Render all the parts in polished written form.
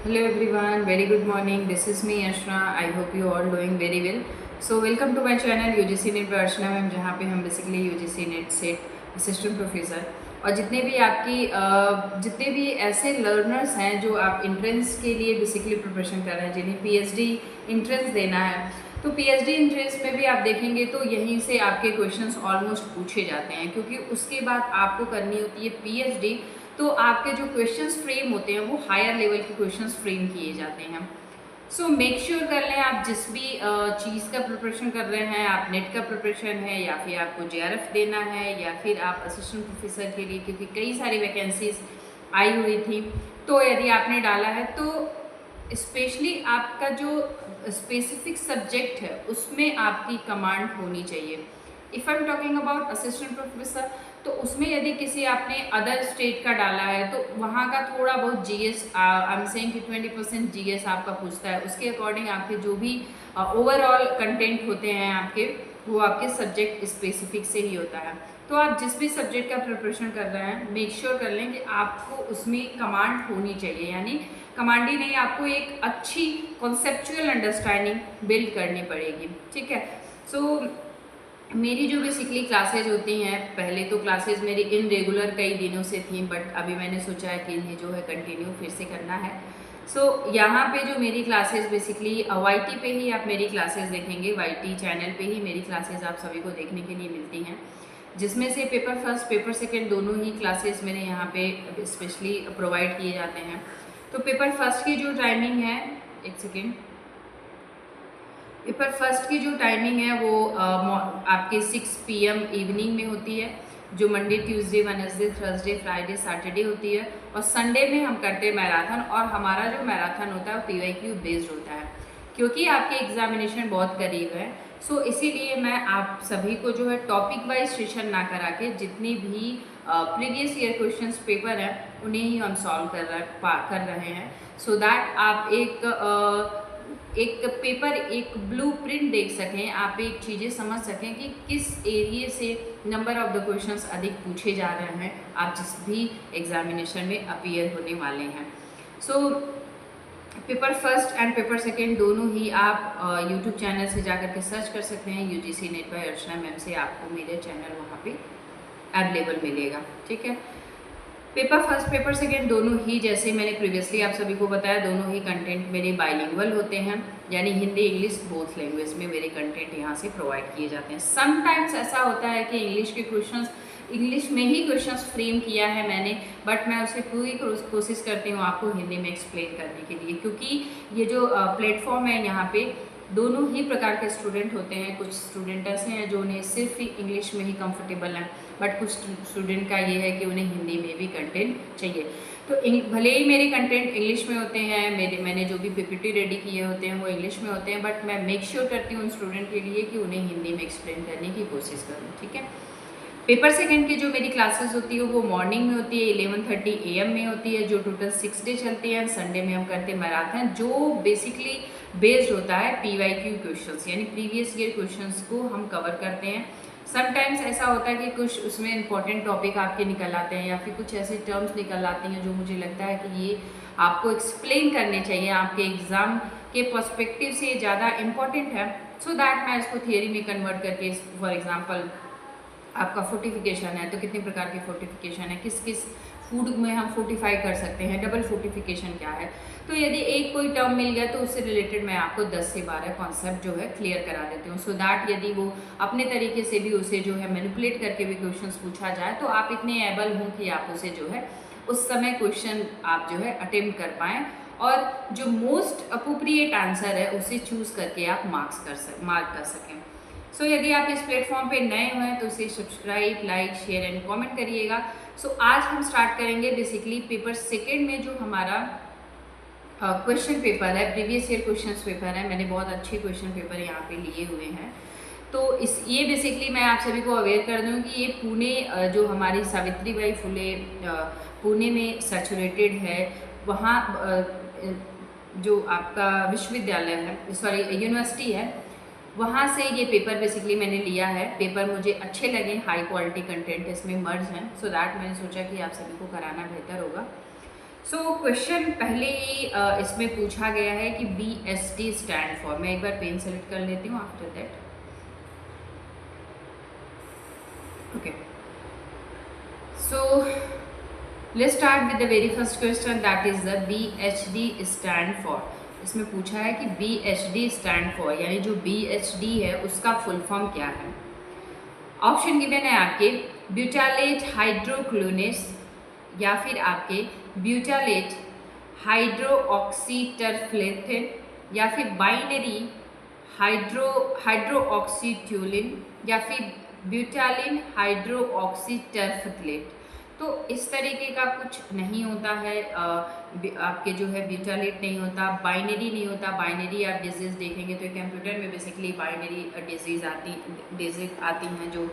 Hello everyone, very good morning. This is me Ashna. I hope you all doing very well. So welcome to my channel UGC net by Archana ma'am, जहाँ पे हम basically UGC net set assistant professor और जितने भी ऐसे learners हैं जो आप इंट्रेंस के लिए बेसिकली प्रिपरेशन कर रहे हैं, जिन्हें पीएचडी इंट्रेंस देना है, तो पीएचडी इंट्रेंस में भी आप देखेंगे तो यहीं से आपके क्वेश्चंस ऑलमोस्ट पूछे जाते हैं, क्योंकि उसके बाद आपको करनी होती है पीएचडी। तो आपके जो क्वेश्चंस फ्रेम होते हैं वो हायर लेवल के क्वेश्चंस फ्रेम किए जाते हैं। सो मेक श्योर कर लें, आप जिस भी चीज़ का प्रिपरेशन कर रहे हैं, आप नेट का प्रिपरेशन है या फिर आपको जेआरएफ देना है या फिर आप असिस्टेंट प्रोफेसर के लिए, क्योंकि कई सारी वैकेंसीज आई हुई थी, तो यदि आपने डाला है तो स्पेशली आपका जो स्पेसिफिक सब्जेक्ट है उसमें आपकी कमांड होनी चाहिए। If I am talking about assistant professor, तो उसमें यदि किसी आपने अदर स्टेट का डाला है तो वहाँ का थोड़ा बहुत जीएस, आई एम सेइंग कि 20% जीएस आपका पूछता है। उसके अकॉर्डिंग आपके जो भी ओवरऑल कंटेंट होते हैं आपके, वो आपके सब्जेक्ट स्पेसिफिक से ही होता है। तो आप जिस भी सब्जेक्ट का प्रिपरेशन कर रहे हैं, मेक श्योर कर लें कि आपको उसमें कमांड होनी चाहिए, यानी कमांड ही नहीं, आपको एक अच्छी कॉन्सेप्चुअल अंडरस्टैंडिंग बिल्ड करनी पड़ेगी। ठीक है। सो मेरी जो बेसिकली क्लासेज होती हैं, पहले तो क्लासेज मेरी इनरेगुलर कई दिनों से थी, बट अभी मैंने सोचा है कि इन्हें जो है कंटिन्यू फिर से करना है। सो यहाँ पे जो मेरी क्लासेज बेसिकली वाईटी पे ही आप मेरी क्लासेज देखेंगे, वाईटी चैनल पे ही मेरी क्लासेज आप सभी को देखने के लिए मिलती हैं, जिसमें से पेपर फर्स्ट पेपर सेकेंड दोनों ही क्लासेज मेरे यहाँ पे स्पेशली प्रोवाइड किए जाते हैं। तो पेपर फर्स्ट की जो टाइमिंग है, एक सेकेंड, पेपर फर्स्ट की जो टाइमिंग है वो आपके 6 PM इवनिंग में होती है, जो Monday Tuesday Wednesday Thursday Friday Saturday होती है, और संडे में हम करते हैं मैराथन, और हमारा जो मैराथन होता है वो PYQ बेस्ड होता है, क्योंकि आपके एग्जामिनेशन बहुत करीब है। सो इसीलिए मैं आप सभी को जो है टॉपिक वाइज सेशन ना करा के जितनी भी प्रीवियस ईयर क्वेश्चंस पेपर हैं उन्हें ही हम सॉल्व कर रहे हैं, सो दैट आप एक पेपर, एक ब्लूप्रिंट देख सकें, आप एक चीज़ें समझ सकें कि किस एरिया से नंबर ऑफ द क्वेश्चंस अधिक पूछे जा रहे हैं आप जिस भी एग्जामिनेशन में अपीयर होने वाले हैं। So paper first and paper second दोनों ही आप यूट्यूब चैनल से जाकर के सर्च कर सकते हैं, UGC net by Archana ma'am से आपको मेरे चैनल वहाँ पे अवेलेबल मिलेगा। ठीक है। पेपर फर्स्ट पेपर सेकेंड दोनों ही, जैसे मैंने प्रीवियसली आप सभी को बताया, दोनों ही कंटेंट मेरे बाइलिंगुअल होते हैं, यानी हिंदी इंग्लिश बोथ लैंग्वेज में मेरे कंटेंट यहाँ से प्रोवाइड किए जाते हैं। समटाइम्स ऐसा होता है कि इंग्लिश के क्वेश्चंस, इंग्लिश में ही क्वेश्चंस फ्रेम किया है मैंने, बट मैं उसे पूरी कोशिश करती हूँ आपको हिंदी में एक्सप्लेन करने के लिए, क्योंकि ये जो प्लेटफॉर्म है यहाँ पे दोनों ही प्रकार के स्टूडेंट होते हैं। कुछ स्टूडेंट ऐसे हैं जो उन्हें सिर्फ इंग्लिश में ही कंफर्टेबल हैं, बट कुछ स्टूडेंट का ये है कि उन्हें हिंदी में भी कंटेंट चाहिए। तो भले ही मेरे कंटेंट इंग्लिश में होते हैं, मैंने जो भी PPT रेडी किए होते हैं वो इंग्लिश में होते हैं, बट मैं मेक श्योर करती हूँ उन स्टूडेंट के लिए कि उन्हें हिंदी में एक्सप्लेन करने की कोशिश करूँ। ठीक है। पेपर सेकेंड की जो मेरी क्लासेस होती है वो मॉर्निंग में होती है, 11:30 AM में होती है, जो टोटल 6 डे चलती है। संडे में हम करते हैं मैराथन, जो बेसिकली बेस्ड होता है PYQ क्वेश्चंस, यानी प्रीवियस ईयर क्वेश्चंस को हम कवर करते हैं। समटाइम्स ऐसा होता है कि कुछ उसमें इंपॉर्टेंट टॉपिक आपके निकल आते हैं, या फिर कुछ ऐसे टर्म्स निकल आती हैं जो मुझे लगता है कि ये आपको एक्सप्लेन करने चाहिए, आपके एग्ज़ाम के पर्सपेक्टिव से ज़्यादा इम्पॉर्टेंट है, सो दैट मैं इसको थियरी में कन्वर्ट करके, फॉर एग्जाम्पल आपका फोर्टिफिकेशन है तो कितने प्रकार के फोर्टिफिकेशन है, किस किस फूड में हम फोर्टिफाई कर सकते हैं, डबल फोर्टिफिकेशन क्या है। तो यदि एक कोई टर्म मिल गया तो उससे रिलेटेड मैं आपको 10 से 12 कॉन्सेप्ट जो है क्लियर करा देती हूँ, सो दैट यदि वो अपने तरीके से भी उसे जो है मैनिपुलेट करके भी क्वेश्चंस पूछा जाए तो आप इतने एबल हों कि आप उसे जो है उस समय क्वेश्चन आप जो है अटेम्प्ट कर पाएँ, और जो मोस्ट अप्रोप्रिएट आंसर है उसे चूज़ करके आप मार्क कर सकें। सो यदि आप इस प्लेटफॉर्म पे नए हुए हैं तो इसे subscribe, like, share and comment करिएगा। सो आज हम स्टार्ट करेंगे बेसिकली पेपर सेकेंड में जो हमारा क्वेश्चन पेपर है, प्रीवियस ईयर क्वेश्चन पेपर है। मैंने बहुत अच्छे क्वेश्चन पेपर यहाँ पे लिए हुए हैं, तो ये बेसिकली मैं आप सभी को अवेयर कर दूँ कि ये पुणे, जो हमारी सावित्रीबाई फुले पुणे में सैचुरेटेड है, वहाँ जो आपका विश्वविद्यालय है, सॉरी यूनिवर्सिटी है, वहाँ से ये पेपर बेसिकली मैंने लिया है। पेपर मुझे अच्छे लगे, हाई क्वालिटी कंटेंट इसमें मर्ज हैं, सो दैट मैंने सोचा कि आप सभी को कराना बेहतर होगा। सो क्वेश्चन पहले ही इसमें पूछा गया है कि BSD स्टैंड फॉर, मैं एक बार पेन सेलेक्ट कर लेती हूँ after that. Okay, so let's start with the very first question, that is the BHD stand for. इसमें पूछा है कि BHD स्टैंड फॉर यानी जो BHD है उसका फुल फॉर्म क्या है। ऑप्शन गिवन है आपके ब्यूटालेट हाइड्रोक्लोनेस, या फिर आपके ब्यूटालेट हाइड्रोऑक्सीटरफ्लेथेन, या फिर बाइनरी हाइड्रोऑक्सीट्यूलिन, या फिर ब्यूटालिन हाइड्रोऑक्सीटरफ्लेट। तो इस तरीके का कुछ नहीं होता है, आपके जो है ब्यूटालेट नहीं होता, बाइनरी नहीं होता। बाइनरी आप डिजीज़ देखेंगे तो कंप्यूटर में बेसिकली बाइनरी डिजीज़ आती हैं जो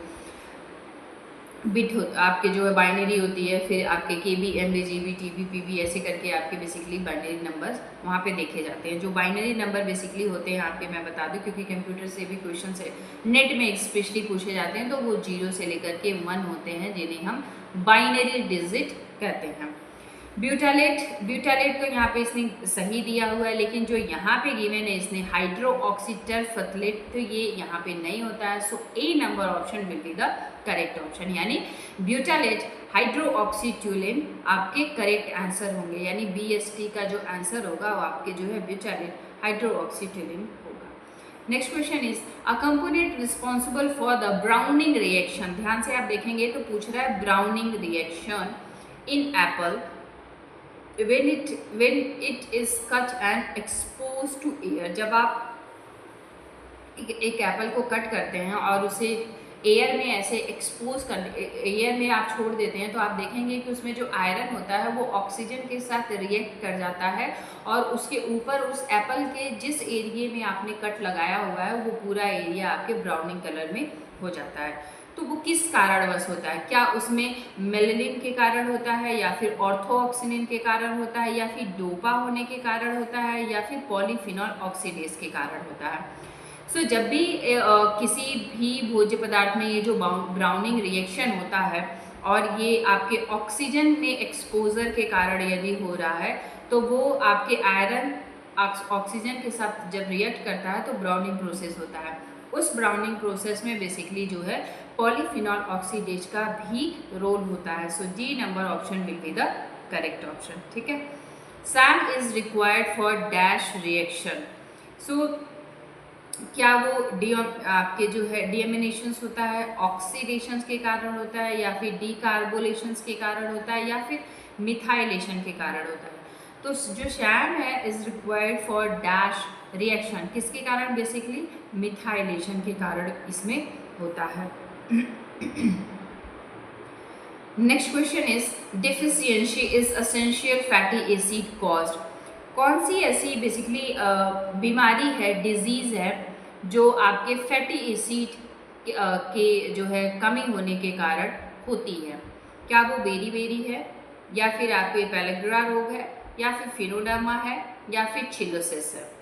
बिट हो, आपके जो है बाइनरी होती है, फिर आपके KB, MB, GB, TB, PB ऐसे करके आपके बेसिकली बाइनरी नंबर्स वहाँ पे देखे जाते हैं। जो बाइनरी नंबर बेसिकली होते हैं आपके, मैं बता दूं क्योंकि कंप्यूटर से भी क्वेश्चन से नेट में स्पेशली पूछे जाते हैं, तो वो 0 से लेकर के 1 होते हैं जिन्हें हम बाइनरी डिजिट कहते हैं। ब्यूटालेट तो यहाँ पे इसने सही दिया हुआ है, लेकिन जो यहाँ पे गिवन है इसने हाइड्रोऑक्सीटरफ्लेट, तो ये यहाँ पे नहीं होता है। So A number option will be the correct option, यानी ब्यूटालेट हाइड्रोऑक्सीट्यूलिन आपके करेक्ट आंसर होंगे, यानी BST का जो आंसर होगा वो आपके जो है ब्यूटालेट हाइड्रोऑक्सीट्यूलिन होगा। Next question is a component responsible for the browning reaction. ध्यान से आप देखेंगे तो पूछ रहा है browning reaction in Apple when it is cut and exposed to air। जब आप एक एप्पल को कट करते हैं और उसे एयर में ऐसे एक्सपोज कर, एयर में आप छोड़ देते हैं, तो आप देखेंगे कि उसमें जो आयरन होता है वो ऑक्सीजन के साथ रिएक्ट कर जाता है, और उसके ऊपर उस एप्पल के जिस एरिया में आपने कट लगाया हुआ है वो पूरा एरिया आपके ब्राउनिंग कलर में हो जाता है। तो वो किस कारणवश होता है? क्या उसमें मेलेनिन के कारण होता है, या फिर ऑर्थोऑक्सिनिन के कारण होता है, या फिर डोपा होने के कारण होता है, या फिर पॉलीफिनॉल ऑक्सीडेज के कारण होता है? सो जब भी किसी भी भोज्य पदार्थ में ये जो ब्राउनिंग रिएक्शन होता है और ये आपके ऑक्सीजन में एक्सपोजर के कारण यदि हो रहा है, तो वो आपके आयरन ऑक्सीजन के साथ जब रिएक्ट करता है तो ब्राउनिंग प्रोसेस होता है। उस ब्राउनिंग प्रोसेस में बेसिकली जो है पॉलीफिनॉल ऑक्सीडेज का भी रोल होता है। So D number option will be the correct option. ठीक है, sand is required for dash reaction. So क्या वो आपके जो है डीएमिनेशंस होता है ऑक्सीडेशंस के कारण होता है, या फिर डीकार्बोलेशंस के कारण होता है, या फिर मिथाइलेशन के कारण होता है? तो जो सैंड है is required for dash reaction, किसके कारण? बेसिकली मिथाइलेशन के कारण इसमें होता है। Next question is deficiency is essential fatty acid caused. कौन सी ऐसी बेसिकली बीमारी है, डिजीज़ है, जो आपके फैटी एसिड के जो है कमी होने के कारण होती है? क्या वो बेरी है, या फिर आपके पेलेग्रा रोग है, या फिर फिनोडर्मा है, या फिर छिलोसिस है?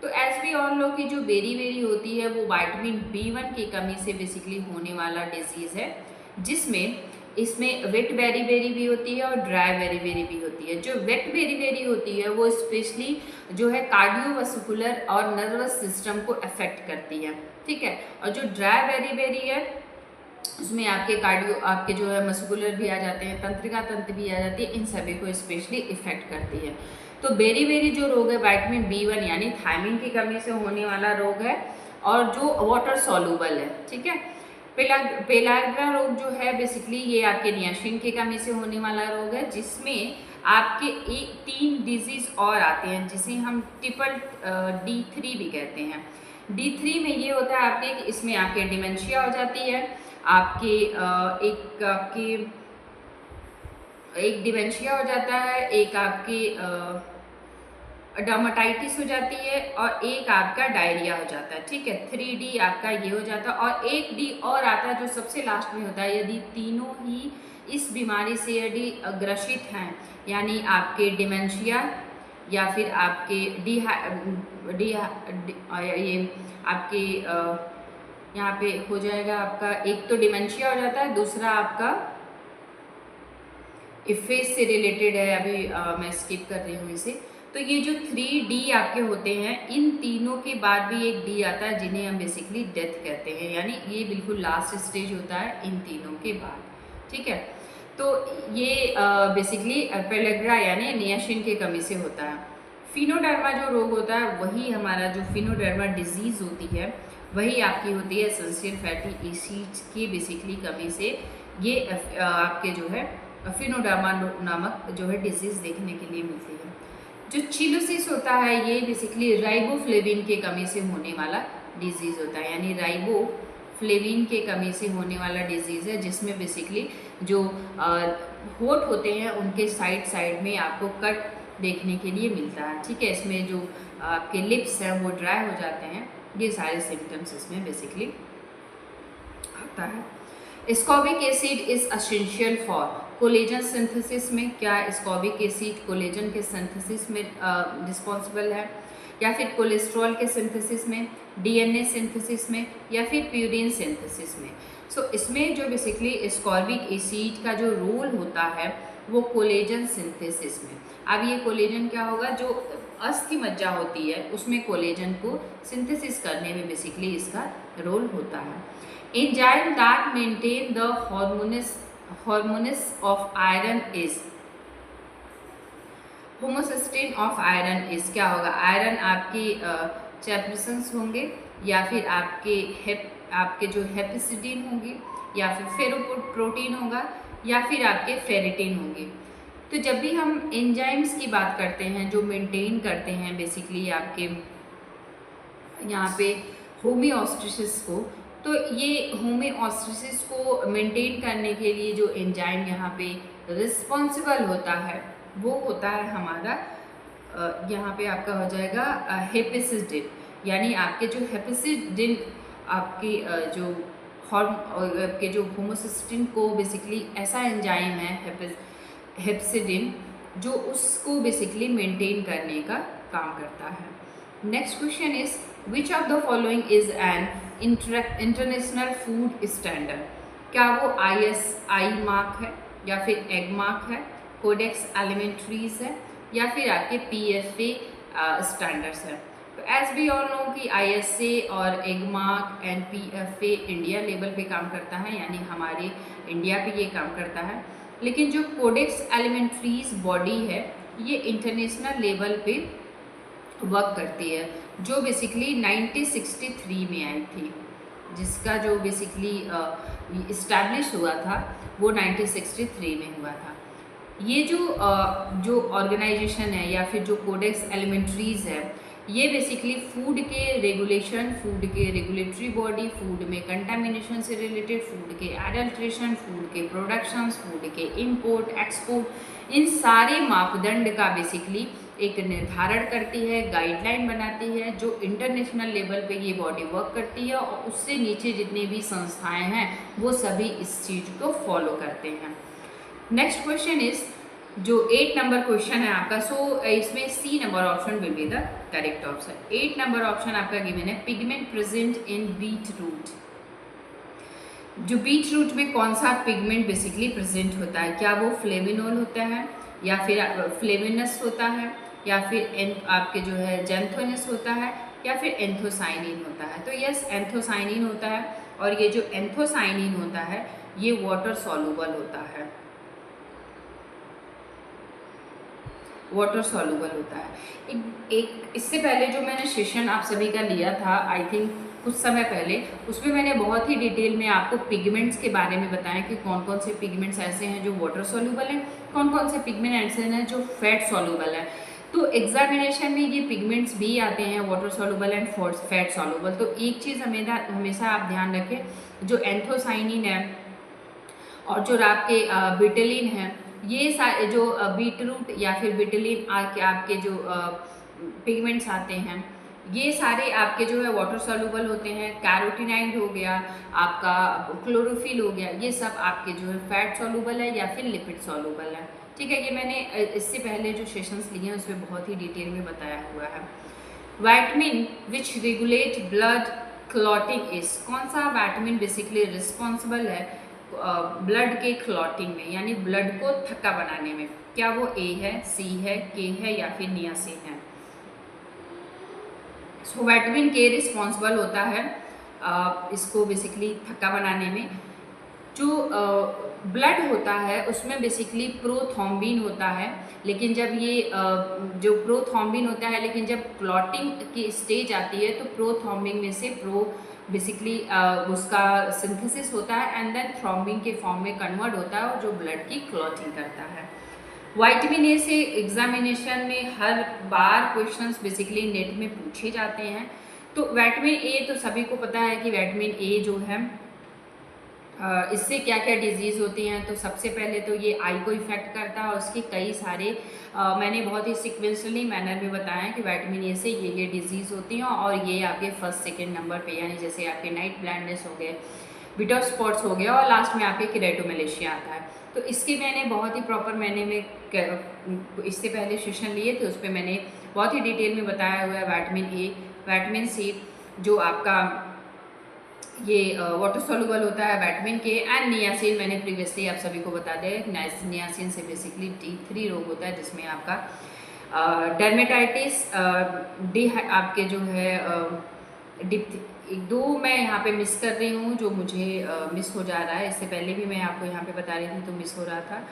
तो एज वी ऑल नो कि जो बेरी होती है वो विटामिन B1 की कमी से बेसिकली होने वाला डिजीज़ है, जिसमें इसमें वेट बेरी भी होती है और ड्राई बेरी भी होती है। जो वेट बेरी होती है वो स्पेशली जो है कार्डियोवास्कुलर और नर्वस सिस्टम को अफेक्ट करती है। ठीक है, और जो ड्राई बेरी है उसमें आपके जो है मस्कुलर भी आ जाते हैं, तंत्रिका तंत्र भी आ जाती है, इन सभी को स्पेशली इफेक्ट करती है। तो बेरी जो रोग है विटामिन B1 यानी थायमिन की कमी से होने वाला रोग है, और जो वाटर सॉल्युबल है। ठीक है, पेलाग्रा रोग जो है बेसिकली ये आपके नियासिन की कमी से होने वाला रोग है, जिसमें आपके 3 डिजीज और आते हैं जिसे हम ट्रिपल D3 भी कहते हैं। D3 में ये होता है आपके कि इसमें आपके डिमेंशिया हो जाती है, एक डिमेंशिया हो जाता है, एक आपके डर्माटाइटिस हो जाती है, और एक आपका डायरिया हो जाता है। ठीक है, 3D आपका ये हो जाता है, और एक D और आता है जो सबसे लास्ट में होता है। यदि तीनों ही इस बीमारी से यदि ग्रसित हैं, यानी आपके डिमेंशिया, या फिर आपके ये आपके यहाँ पे हो जाएगा आपका, एक तो डिमेंशिया हो जाता है, दूसरा आपका इफेज से रिलेटेड है, अभी मैं स्किप कर रही हूँ इसे। तो ये जो 3D आपके होते हैं, इन तीनों के बाद भी एक D आता है जिन्हें हम बेसिकली डेथ कहते हैं, यानी ये बिल्कुल लास्ट स्टेज होता है इन तीनों के बाद, ठीक है। तो ये बेसिकली पेलेग्रा यानी नियासिन की कमी से होता है। फिनोडर्मा जो रोग होता है वही हमारा जो फिनोडर्मा डिजीज़ होती है वही आपकी होती है एसेंशियल फैटी एसिड्स की बेसिकली कमी से, ये आपके जो है फिनोडर्मा नामक जो है डिजीज़ देखने के लिए मिलती है। जो चिलोसिस होता है ये बेसिकली राइबोफ्लेविन के कमी से होने वाला डिजीज़ होता है, यानी राइबोफ्लेविन के कमी से होने वाला डिजीज़ है, जिसमें बेसिकली जो होठ होते हैं उनके साइड में आपको कट देखने के लिए मिलता है, ठीक है। इसमें जो आपके लिप्स हैं वो ड्राई हो जाते हैं, ये सारे सिम्टम्स इसमें बेसिकली आता है। Ascorbic acid is essential for collagen synthesis में, क्या एस्कॉर्बिक एसिड कोलेजन के सिंथेसिस में रिस्पॉन्सिबल है, या फिर कोलेस्ट्रॉल के सिंथेसिस में, डीएनए सिंथेसिस में, या फिर प्यूरिन सिंथेसिस में। सो इसमें जो बेसिकली एस्कॉर्बिक एसिड का जो रोल होता है वो कोलेजन सिंथेसिस में। अब ये कोलेजन क्या होगा, जो अस्थि मज्जा होती है उसमें कोलेजन को सिंथेसिस करने में बेसिकली इसका रोल होता है। Enzyme that maintain the harmonies of iron is, homocysteine of iron is क्या होगा, आयरन आपकी चैप्रिसन्स होंगे, या फिर आपके जो हेपेसिडिन होंगे, या फिर फेरोप्रोटीन होगा, या फिर आपके फेरिटिन होंगे। तो जब भी हम एंजाइम्स की बात करते हैं जो मेंटेन करते हैं बेसिकली आपके यहाँ पे होमियोस्टेसिस को, तो ये होमियोस्टेसिस को मेंटेन करने के लिए जो एंजाइम यहाँ पे रिस्पॉन्सिबल होता है वो होता है हमारा यहाँ पे आपका हो जाएगा हेपेसिडिन, यानी आपके जो हेपेसिडिन आपके जो होमोसिस्टिन को बेसिकली ऐसा एंजाइम है हेपेसिडिन जो उसको बेसिकली मेंटेन करने का काम करता है। Next question is which of the following is an international food standard, क्या वो ISI मार्क है, या फिर एग मार्क है, कोडेक्स एलिमेंट्रीज है, या फिर आपके PFA स्टैंडर्ड्स है। तो एज वी ऑल नो कि ISA और egg mark and PFA India level पे काम करता है, यानी हमारे इंडिया पे ये काम करता है, लेकिन जो कोडेक्स एलिमेंट्रीज बॉडी है ये इंटरनेशनल लेवल पे वर्क करती है, जो बेसिकली 1963 में आई थी, जिसका जो बेसिकली इस्टेब्लिश हुआ था वो 1963 में हुआ था। ये जो ऑर्गेनाइजेशन है या फिर जो कोडेक्स एलिमेंट्रीज है ये बेसिकली फूड के रेगुलेशन, फूड के रेगुलेटरी बॉडी, फूड में कंटामिनेशन से रिलेटेड, फूड के एडल्ट्रेशन, फूड के प्रोडक्शंस, फूड के इंपोर्ट एक्सपोर्ट, इन सारे मापदंड का बेसिकली एक निर्धारण करती है, गाइडलाइन बनाती है, जो इंटरनेशनल लेवल पे ये बॉडी वर्क करती है, और उससे नीचे जितने भी संस्थाएं हैं वो सभी इस चीज़ को फॉलो करते हैं। नेक्स्ट क्वेश्चन इज जो 8 नंबर क्वेश्चन है आपका, सो इसमें C number option will be the correct option. 8 number option आपका गिवन है pigment present in beet root. जो बीट रूट में कौन सा पिगमेंट बेसिकली प्रेजेंट होता है, क्या वो फ्लेविनोल होता है, या फिर फ्लेविनस होता है, या फिर आपके जो है जेंथोनस होता है, या फिर एंथोसाइनिन होता है। तो यस एंथोसाइनिन होता है, और ये जो एंथोसाइनिन होता है ये वाटर सॉल्युबल होता है, वाटर सॉल्युबल होता है। एक इससे पहले जो मैंने सेशन आप सभी का लिया था आई थिंक कुछ समय पहले, उसमें मैंने बहुत ही डिटेल में आपको पिगमेंट्स के बारे में बताया कि कौन कौन से पिगमेंट्स ऐसे हैं जो वाटर सॉल्युबल हैं, कौन कौन से पिगमेंट ऐसे हैं जो फैट सॉल्युबल हैं। तो एग्जामिनेशन में ये पिगमेंट्स भी आते हैं water soluble and fat soluble. तो एक चीज़ हमेशा आप ध्यान रखें, जो एंथोसाइनिन है और जो आपके बिटलिन है, ये सारे जो बीटरूट या फिर बिटलिन आपके जो पिगमेंट्स आते हैं ये सारे आपके जो है वाटर सॉल्युबल होते हैं। कैरोटीनाइड हो गया, आपका क्लोरोफिल हो गया, ये सब आपके जो है फैट सॉल्युबल है या फिर लिपिड सॉल्युबल है। ठीक है, ये मैंने इससे पहले जो सेशंस लिए हैं उसमें बहुत ही डिटेल में बताया हुआ है। Vitamin which regulate blood clotting is, कौन सा विटामिन बेसिकली रिस्पॉन्सिबल है ब्लड के क्लॉटिंग में, यानी ब्लड को थक्का बनाने में। क्या वो ए है, सी है, के है या फिर नियासिन है? सो विटामिन के रिस्पॉन्सिबल होता है इसको बेसिकली थक्का बनाने में। जो ब्लड होता है उसमें बेसिकली प्रोथ्रोम्बिन होता है, लेकिन जब ये जो प्रोथ्रोम्बिन होता है, लेकिन जब क्लॉटिंग की स्टेज आती है तो प्रोथ्रोम्बिन में से बेसिकली उसका सिंथेसिस होता है एंड देन थ्रोम्बिन के फॉर्म में कन्वर्ट होता है और जो ब्लड की क्लॉटिंग करता है। विटामिन ए से एग्जामिनेशन में हर बार क्वेश्चंस बेसिकली नेट में पूछे जाते हैं। तो विटामिन ए तो सभी को पता है कि विटामिन ए जो है इससे क्या क्या डिजीज़ होती हैं। तो सबसे पहले तो ये आई को इफ़ेक्ट करता है और उसके कई सारे मैंने बहुत ही सिक्वेंशली मैनर में बताया है कि विटामिन ए से ये डिजीज़ होती हैं और ये आपके फर्स्ट सेकंड नंबर पे, यानी जैसे आपके नाइट ब्लाइंडनेस हो गए, बिटर स्पॉट्स हो गया और लास्ट में आपके केरेटोमेलेशिया आता है। तो इसके मैंने बहुत ही प्रॉपर इससे पहले सेशन लिए थे, उस पर मैंने बहुत ही डिटेल में बताया हुआ है विटामिन ए, विटामिन सी जो आपका ये वाटर सोल्यूबल होता है, विटामिन के एंड नियासिन मैंने प्रीवियसली आप सभी को बता दिया। नियासिन से बेसिकली D3 रोग होता है जिसमें आपका डर्मेटाइटिस आपके जो है एक दो मैं यहाँ पे मिस कर रही हूँ जो मुझे मिस हो जा रहा है, इससे पहले भी मैं आपको यहाँ पे बता रही थी तो मिस हो रहा था।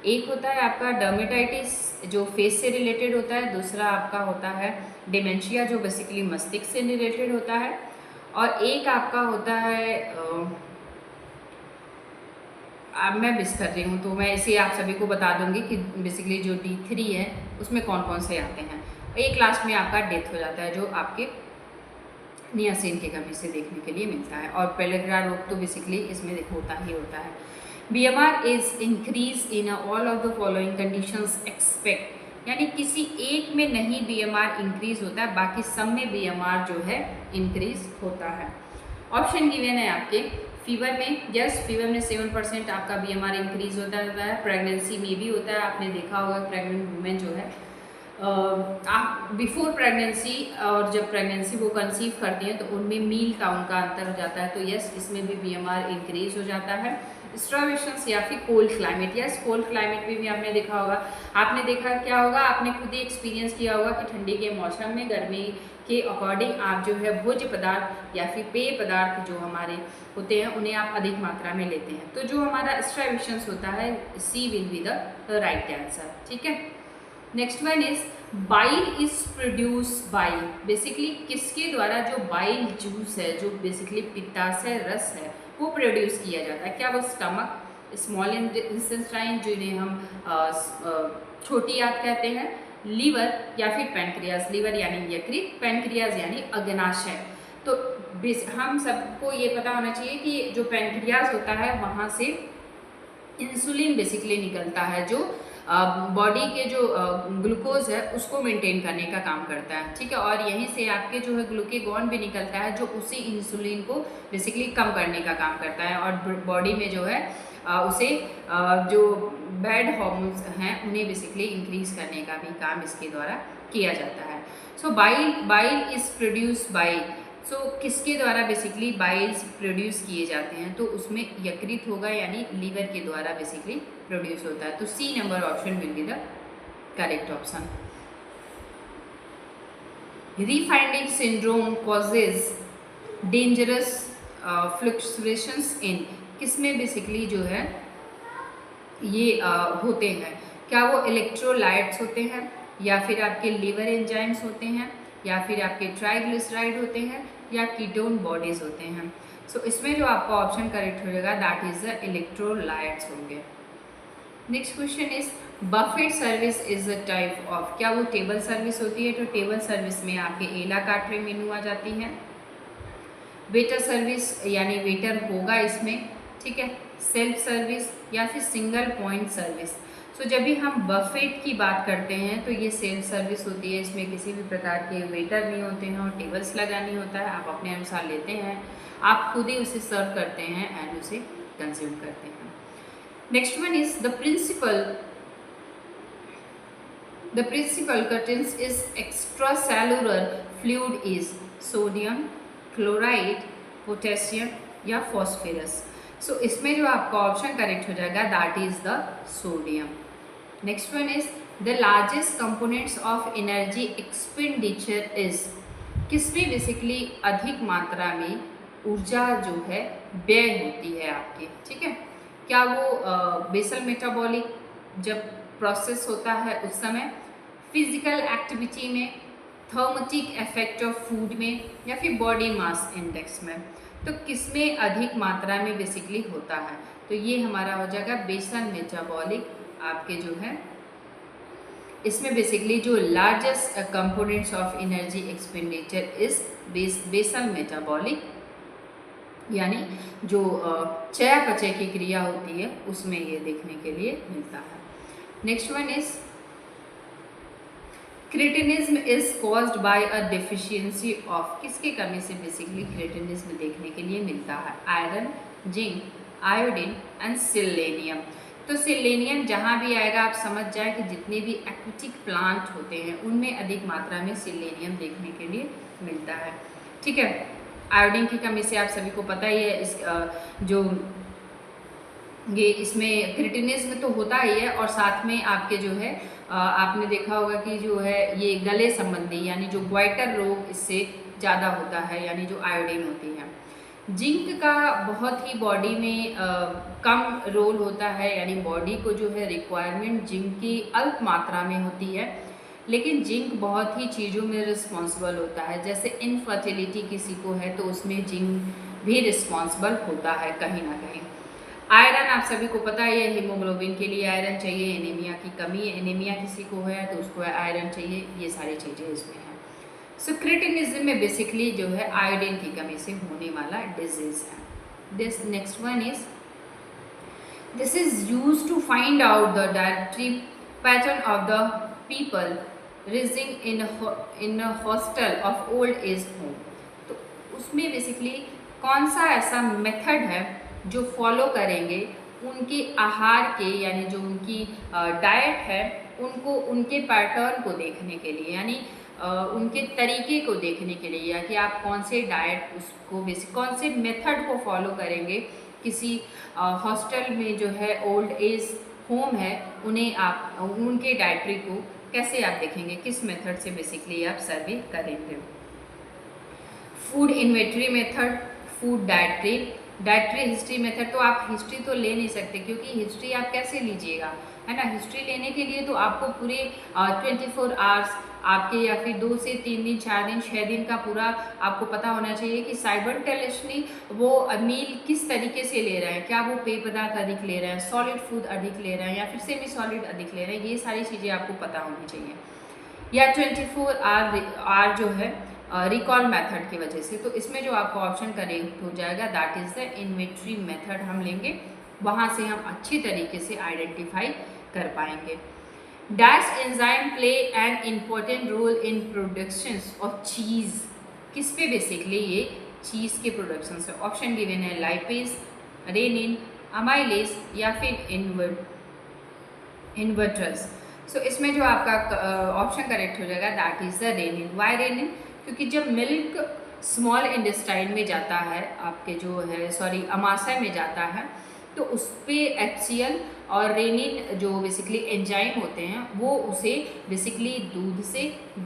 एक होता है आपका डर्मेटाइटिस जो फेस से रिलेटेड होता है, दूसरा आपका होता है डिमेंशिया जो बेसिकली मस्तिष्क से रिलेटेड होता है, और एक आपका होता है अब मैं मिस कर रही हूँ तो मैं इसे आप सभी को बता दूंगी कि बेसिकली जो D3 है उसमें कौन कौन से आते हैं। एक लास्ट में आपका डेथ हो जाता है जो आपके नियासिन की कमी से देखने के लिए मिलता है, और पेलेग्रा रोग तो बेसिकली इसमें होता ही होता है। BMR is increase in all of the following conditions expect, यानी किसी एक में नहीं BMR इंक्रीज होता है, बाकी सब में BMR जो है इंक्रीज होता है। ऑप्शन गिवन है आपके फीवर में, यस फीवर में 7% आपका BMR इंक्रीज होता रहता है। प्रेगनेंसी में भी होता है, आपने देखा होगा प्रेग्नेंट वुमेन जो है आप बिफोर प्रेगनेंसी और जब प्रेगनेंसी वो कंसीव करती हैं तो उनमें मील टाउन का अंतर हो जाता है, तो यस इसमें भी BMR इंक्रीज हो जाता है। स्टार्वेशंस या फिर cold climate, yes cold climate में भी आपने देखा होगा, आपने देखा क्या होगा, आपने खुद ही एक्सपीरियंस किया होगा कि ठंडी के मौसम में गर्मी के अकॉर्डिंग आप जो है भोज्य पदार्थ या फिर पेय पदार्थ जो हमारे होते हैं उन्हें आप अधिक मात्रा में लेते हैं। तो जो हमारा स्टार्वेशंस होता है C will be the right answer, ठीक है। Next one is bile is produce by, basically किसके द्वारा जो बाइल जूस है जो बेसिकली पित्ताशय रस है वो प्रोड्यूस किया जाता है? क्या वो स्टमक, स्मॉल इंटेस्टाइन जिन्हें हम छोटी आंत कहते हैं, लीवर या फिर पैनक्रियाज, लीवर यानी यकृत, पैनक्रियाज यानी अग्नाशय। तो हम सबको ये पता होना चाहिए कि जो पैनक्रियाज होता है वहाँ से इंसुलिन बेसिकली निकलता है जो बॉडी के जो ग्लूकोज है उसको मेंटेन करने का काम करता है, ठीक है। और यहीं से आपके जो है ग्लूकेगॉन भी निकलता है जो उसी इंसुलिन को बेसिकली कम करने का काम करता है, और बॉडी में जो है उसे जो बैड हार्मोन्स हैं उन्हें बेसिकली इंक्रीज करने का भी काम इसके द्वारा किया जाता है। सो बाइल इज प्रोड्यूस बाय, सो किसके द्वारा बेसिकली बाइल्स प्रोड्यूस किए जाते हैं? तो उसमें यकृत होगा यानी लीवर के द्वारा बेसिकली प्रोड्यूस होता है। तो C number option will be the correct option. Refeeding syndrome causes dangerous fluctuations in, किसमें बेसिकली जो है ये होते हैं? क्या वो इलेक्ट्रोलाइट्स होते हैं या फिर आपके लीवर एंजाइम्स होते हैं या फिर आपके ट्राइग्लिसराइड होते हैं या कीटोन बॉडीज होते हैं? सो इसमें जो आपका ऑप्शन करेक्ट हो जाएगा दैट इज द इलेक्ट्रोलाइट्स होंगे। Next question is Buffett service is a type of, क्या वो टेबल सर्विस होती है? तो टेबल सर्विस में आपके एला कार्टे मेनू आ जाती हैं। वेटर सर्विस यानी वेटर होगा इसमें, ठीक है। सेल्फ सर्विस या फिर सिंगल पॉइंट सर्विस। सो जब भी हम बफेट की बात करते हैं तो ये सेल्फ सर्विस होती है, इसमें किसी भी प्रकार के वेटर नहीं होते हैं और टेबल्स लगा नहीं होता है, आप अपने अनुसार लेते हैं, आप खुद ही उसे सर्व करते हैं एंड उसे कंज्यूम करते हैं। Next one is the principal contents is extra cellular fluid is sodium, chloride, potassium या फॉस्फोरस। सो इसमें जो आपका ऑप्शन करेक्ट हो जाएगा that is the sodium. Next one is the largest components of energy expenditure is, किसमें basically अधिक मात्रा में ऊर्जा जो है व्यय होती है आपकी, ठीक है। क्या वो बेसल मेटाबॉलिक जब प्रोसेस होता है उस समय, फिजिकल एक्टिविटी में, थर्मेटिक इफेक्ट ऑफ फूड में, या फिर बॉडी मास इंडेक्स में। तो किसमें अधिक मात्रा में बेसिकली होता है, तो ये हमारा हो जाएगा बेसल मेटाबॉलिक आपके जो है। इसमें बेसिकली जो largest components of energy expenditure is basal metabolic, यानी जो चयापचय की क्रिया होती है उसमें ये देखने के लिए मिलता है। Next one is cretinism is caused by a deficiency of, किसकी कमी से बेसिकली क्रिटिनिज्म देखने के लिए मिलता है, iron, zinc, iodine and selenium. तो सेलेनियम जहाँ भी आएगा आप समझ जाए कि जितने भी एक्वेटिक प्लांट होते हैं उनमें अधिक मात्रा में सेलेनियम देखने के लिए मिलता है, ठीक है। आयोडीन की कमी से आप सभी को पता ही है, इस जो ये इसमें क्रिटिनिज्म तो होता ही है, और साथ में आपके जो है आपने देखा होगा कि जो है ये गले संबंधी यानी जो ग्वाइटर रोग इससे ज़्यादा होता है, यानी जो आयोडीन होती है। जिंक का बहुत ही बॉडी में कम रोल होता है, यानी बॉडी को जो है रिक्वायरमेंट जिंक की अल्प मात्रा में होती है, लेकिन जिंक बहुत ही चीज़ों में रिस्पॉन्सिबल होता है। जैसे इनफर्टिलिटी किसी को है तो उसमें जिंक भी रिस्पॉन्सिबल होता है कहीं ना कहीं। आयरन आप सभी को पता है, हीमोग्लोबिन के लिए आयरन चाहिए, एनीमिया की कमी, एनीमिया किसी को है तो उसको आयरन चाहिए, ये सारी चीज़ें इसमें हैं। सो क्रिटिनिज्म में बेसिकली जो है आयोडीन की कमी से होने वाला डिजीज है। This next one is this is use to find out the directory pattern of the people raising in hostel of old age home. तो उसमें बेसिकली कौन सा ऐसा मेथड है जो फॉलो करेंगे उनके आहार के, यानी जो उनकी डाइट है उनको, उनके पैटर्न को देखने के लिए, यानी उनके तरीके को देखने के लिए, या कि आप कौन से डाइट उसको बेसिक कौन से मेथड को फॉलो करेंगे किसी हॉस्टल में जो है ओल्ड एज होम है, उन्हें आप उनके डाइटरी को कैसे आप देखेंगे, किस मेथड से बेसिकली आप सर्वे करेंगे। Food inventory method, food dietary history method. तो आप हिस्ट्री तो ले नहीं सकते, क्योंकि हिस्ट्री आप कैसे लीजिएगा, है ना। हिस्ट्री लेने के लिए तो आपको पूरे 24 आवर्स आपके, या फिर 2 से 3 दिन, 4 दिन, 6 दिन का पूरा आपको पता होना चाहिए कि साइमल्टेनियसली वो मील किस तरीके से ले रहे हैं, क्या वो पेय पदार्थ अधिक ले रहे हैं, सॉलिड फूड अधिक ले रहे हैं, या फिर सेमी सॉलिड अधिक ले रहे हैं, ये सारी चीज़ें आपको पता होनी चाहिए। या 24 आवर जो है रिकॉल मेथड की वजह से। तो इसमें जो आपका ऑप्शन करेक्ट हो जाएगा that is the inventory method हम लेंगे, वहाँ से हम अच्छी तरीके से आइडेंटिफाई कर पाएंगे। Dash enzyme play an important role in productions of cheese, किस पे बेसिकली ये चीज़ के प्रोडक्शन से। ऑप्शन गिवन है लाइपेज, रेनिन, अमाइलेज या फिर इन्वर्टर्स। सो इसमें जो आपका ऑप्शन करेक्ट हो जाएगा that is the renin. Why renin? क्योंकि जब मिल्क स्मॉल इंटेस्टाइन में जाता है, आपके जो है अमाशय में जाता है, तो उस पर HCl और रेनिन जो बेसिकली एंजाइम होते हैं वो उसे बेसिकली दूध से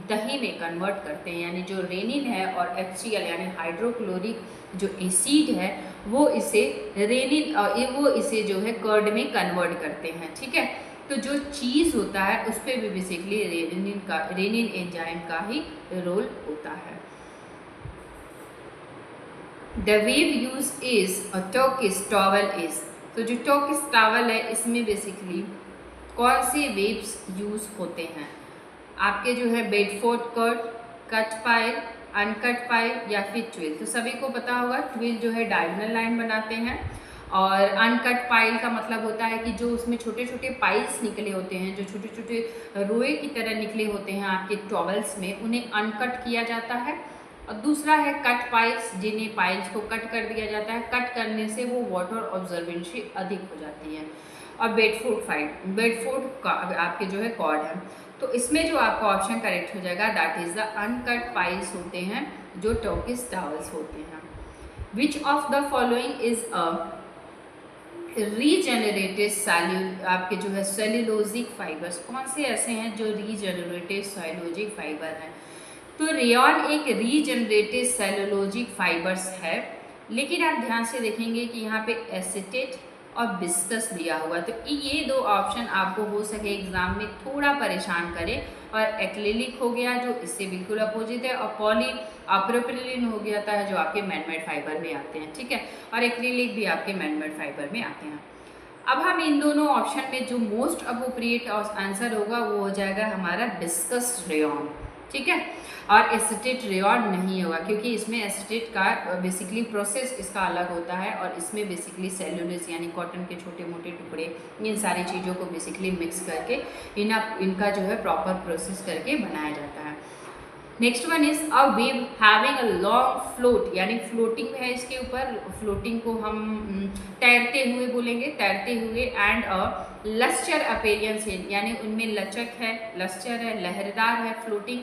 दही में कन्वर्ट करते हैं, यानी जो रेनिन है और HCl यानी हाइड्रोक्लोरिक जो एसिड है वो इसे जो है कर्ड में कन्वर्ट करते हैं, ठीक है। तो जो चीज़ होता है उस पर भी बेसिकली रेनिन एंजाइम का ही रोल होता है। The wave use is a Turkish towel is. तो जो टर्किश टॉवल है इसमें बेसिकली कौन से वेव्स यूज होते हैं, आपके जो है Bedford cord, cut pile, uncut pile या फिर ट्विल। तो सभी को पता होगा ट्विल जो है डायगोनल लाइन बनाते हैं, और अनकट पाइल का मतलब होता है कि जो उसमें छोटे छोटे पाइल्स निकले होते हैं, जो छोटे छोटे रोए की तरह निकले होते हैं आपके टॉवल्स में, उन्हें अनकट किया जाता है। और दूसरा है कट पाइल्स, जिन्हें पाइल्स को कट कर दिया जाता है, कट करने से वो वाटर ऑब्जर्वेंसी अधिक हो जाती है। और बेडफोर्ड का आपके जो है कॉर्ड है। तो इसमें जो आपका ऑप्शन करेक्ट हो जाएगा that is the uncut piles होते हैं जो टर्किश टॉवल्स होते हैं। विच of the following is a regenerated आपके जो है सेल्यूलोजिक फाइबर्स, कौन से ऐसे हैं जो रीजेनरेटेड सेल्यूलोजिक फाइबर हैं? तो रेयॉन एक रीजेनरेटेड सेल्यूलोजिक फाइबर्स है, लेकिन आप ध्यान से देखेंगे कि यहाँ पे एसिटेट और विस्कस दिया हुआ, तो ये दो ऑप्शन आपको हो सके एग्जाम में थोड़ा परेशान करे। और एक्रिलिक हो गया जो इससे बिल्कुल अपोजिट है, और पॉली प्रोपिलीन हो गया था जो आपके मैनमेड फाइबर में आते हैं, ठीक है, और एक्रिलिक भी आपके मैनमेड फाइबर में आते हैं। अब हम इन दोनों ऑप्शन में जो मोस्ट अप्रोप्रिएट आंसर होगा वो हो जाएगा हमारा विस्कस रेयॉन, ठीक है, और एसिटेट रेयॉन नहीं होगा, क्योंकि इसमें एसिटेट का बेसिकली प्रोसेस इसका अलग होता है, और इसमें बेसिकली सेल्यूलोज यानी कॉटन के छोटे मोटे टुकड़े, इन सारी चीज़ों को बेसिकली मिक्स करके इनका जो है प्रॉपर प्रोसेस करके बनाया जाता है। Next one is a wave having a long float, यानी फ्लोटिंग है इसके ऊपर, फ्लोटिंग को हम तैरते हुए बोलेंगे, तैरते हुए, एंड अ लस्चर अपीयरेंस है, यानी उनमें लचक है, लस्चर है, लहरदार है, फ्लोटिंग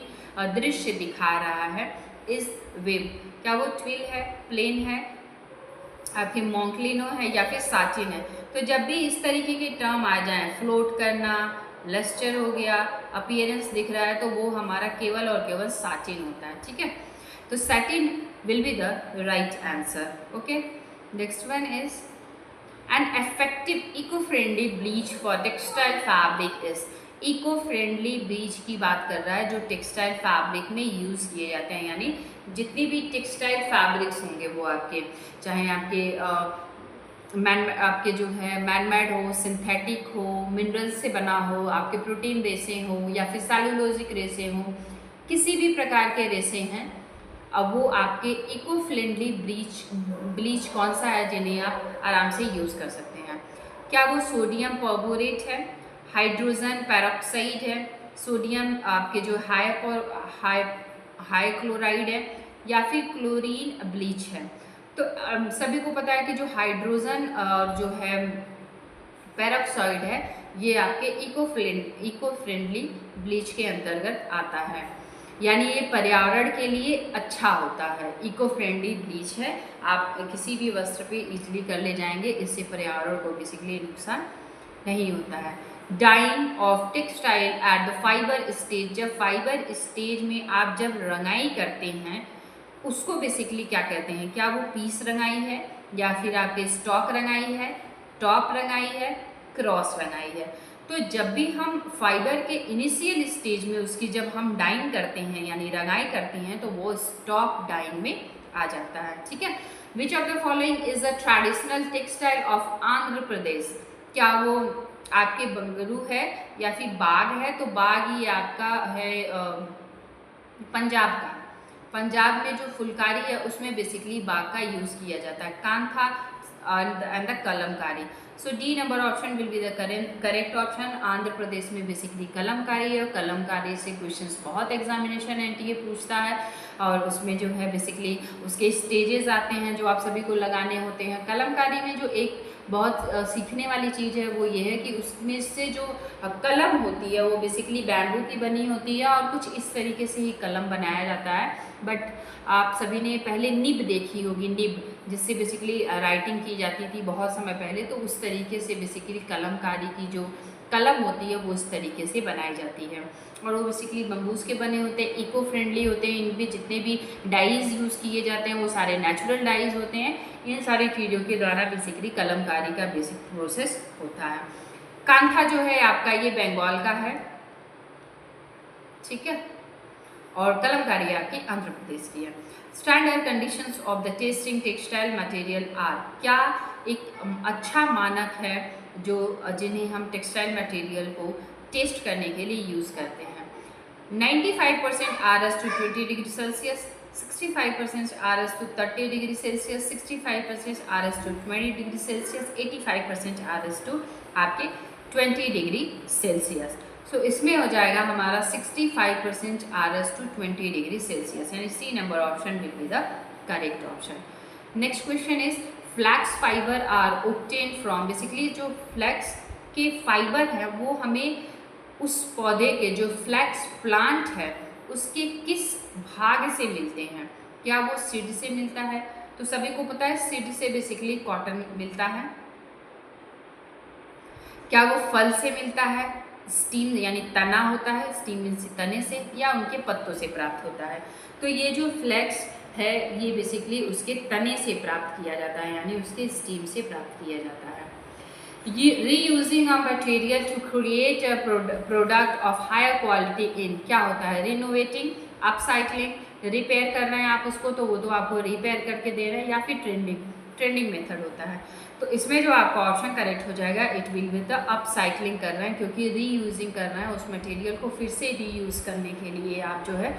दृश्य दिखा रहा है। इस वेव, क्या वो ट्विल है, प्लेन है, आपके मोंक्लिनो है या फिर साचिन है? तो जब भी इस तरीके के टर्म आ जाएं, फ्लोट करना, लस्टर हो गया, अपीयरेंस दिख रहा है, तो वो हमारा केवल और केवल साचिन होता है, ठीक है। तो satin will be the right answer. Okay, next one is an effective eco friendly bleach for textile fabric is. Eco friendly bleach की बात कर रहा है जो टेक्सटाइल फैब्रिक में यूज़ किए जाते हैं, यानी जितनी भी टेक्सटाइल फैब्रिक्स होंगे वो आपके, चाहे आपके आपके जो है मैनमेड हो, सिंथेटिक हो, मिनरल्स से बना हो, आपके प्रोटीन रेसे हो या फिर सेल्यूलोजिक रेसे हो, किसी भी प्रकार के रेसे हैं, अब वो आपके इको फ्रेंडली ब्लीच कौन सा है जिन्हें आप आराम से यूज़ कर सकते हैं? क्या वो सोडियम परबोरेट है, हाइड्रोजन पेरोक्साइड है, सोडियम आपके जो हाई क्लोराइड है, या फिर क्लोरीन ब्लीच है? तो सभी को पता है कि जो हाइड्रोजन जो है पेरोक्साइड है ये आपके इको फ्रेंडली ब्लीच के अंतर्गत आता है, यानी ये पर्यावरण के लिए अच्छा होता है, इको फ्रेंडली ब्लीच है, आप किसी भी वस्त्र पे इजीली कर ले जाएंगे, इससे पर्यावरण को बेसिकली नुकसान नहीं होता है। Dyeing of textile at the fibre stage, जब फाइबर स्टेज में आप जब रंगाई करते हैं उसको बेसिकली क्या कहते हैं? क्या वो पीस रंगाई है, या फिर आपके स्टॉक रंगाई है, टॉप रंगाई है, क्रॉस रंगाई है? तो जब भी हम फाइबर के इनिशियल स्टेज में उसकी जब हम डाइंग करते हैं यानी रंगाई करते हैं तो वो स्टॉक डाइंग में आ जाता है, ठीक है। Which of the following is a traditional textile of Andhra Pradesh? क्या वो आपके बंगरू है या फिर बाग है? तो बाग ही आपका है पंजाब का, पंजाब में जो फुलकारी है उसमें बेसिकली बाग का यूज़ किया जाता है, kantha and the kalamkari. So D number option will be the correct option. Andhra Pradesh में बेसिकली कलमकारी है, और कलमकारी से क्वेश्चंस बहुत एग्जामिनेशन एनटीए पूछता है, और उसमें जो है बेसिकली उसके स्टेजेस आते हैं जो आप सभी को लगाने होते हैं। कलमकारी में जो एक बहुत सीखने वाली चीज़ है वो ये है कि उसमें से जो कलम होती है वो बेसिकली बैम्बू की बनी होती है, और कुछ इस तरीके से ही कलम बनाया जाता है। बट आप सभी ने पहले निब देखी होगी, निब जिससे बेसिकली राइटिंग की जाती थी बहुत समय पहले, तो उस तरीके से बेसिकली कलमकारी की जो कलम होती है वो इस तरीके से बनाई जाती है, और वो बेसिकली बम्बूस के बने होते हैं, इको फ्रेंडली होते हैं, इनमें जितने भी डाइज यूज़ किए जाते हैं वो सारे नेचुरल डाइज होते हैं। इन सारी चीज़ों के द्वारा बेसिकली कलमकारी का बेसिक प्रोसेस होता है। कांथा जो है आपका ये बंगाल का है, ठीक है, और कलमकारी आपकी आंध्र प्रदेश की है। Standard conditions of the testing textile material are, क्या एक अच्छा मानक है जो जिन्हें हम टेक्सटाइल मटेरियल को टेस्ट करने के लिए यूज़ करते हैं? 95% RS to 20 degree Celsius, 65% RS to 30 degree Celsius, 65% RS to 20 degree Celsius, 85% RS to आपके 20 डिग्री सेल्सियस। सो इसमें हो जाएगा हमारा 65% RS to 20 डिग्री सेल्सियस, यानी C number option will be the correct option. Next question is flax fibre are obtain from, basically जो flax के fibre है वो हमें उस पौधे के जो फ्लैक्स प्लांट है उसके किस भाग से मिलते हैं? क्या वो सीड से मिलता है? तो सभी को पता है सीड से बेसिकली कॉटन मिलता है, क्या वो फल से मिलता है, स्टीम यानी तना होता है, स्टीम मीन्स तने से, या उनके पत्तों से प्राप्त होता है। तो ये जो फ्लेक्स है ये बेसिकली उसके तने से प्राप्त किया जाता है, यानी उसके स्टीम से प्राप्त किया जाता है। ये reusing a material to create a product of higher quality in, क्या होता है, रिनोवेटिंग, अपसाइक्लिंग, रिपेयर कर रहे हैं आप उसको तो वो तो आपको रिपेयर करके दे रहे हैं, या फिर ट्रेंडिंग मेथड होता है। तो इसमें जो आपका ऑप्शन करेक्ट हो जाएगा it will with the upcycling कर रहे हैं, क्योंकि रीयूजिंग कर रहे हैं उस मटेरियल को फिर से रीयूज करने के लिए आप जो है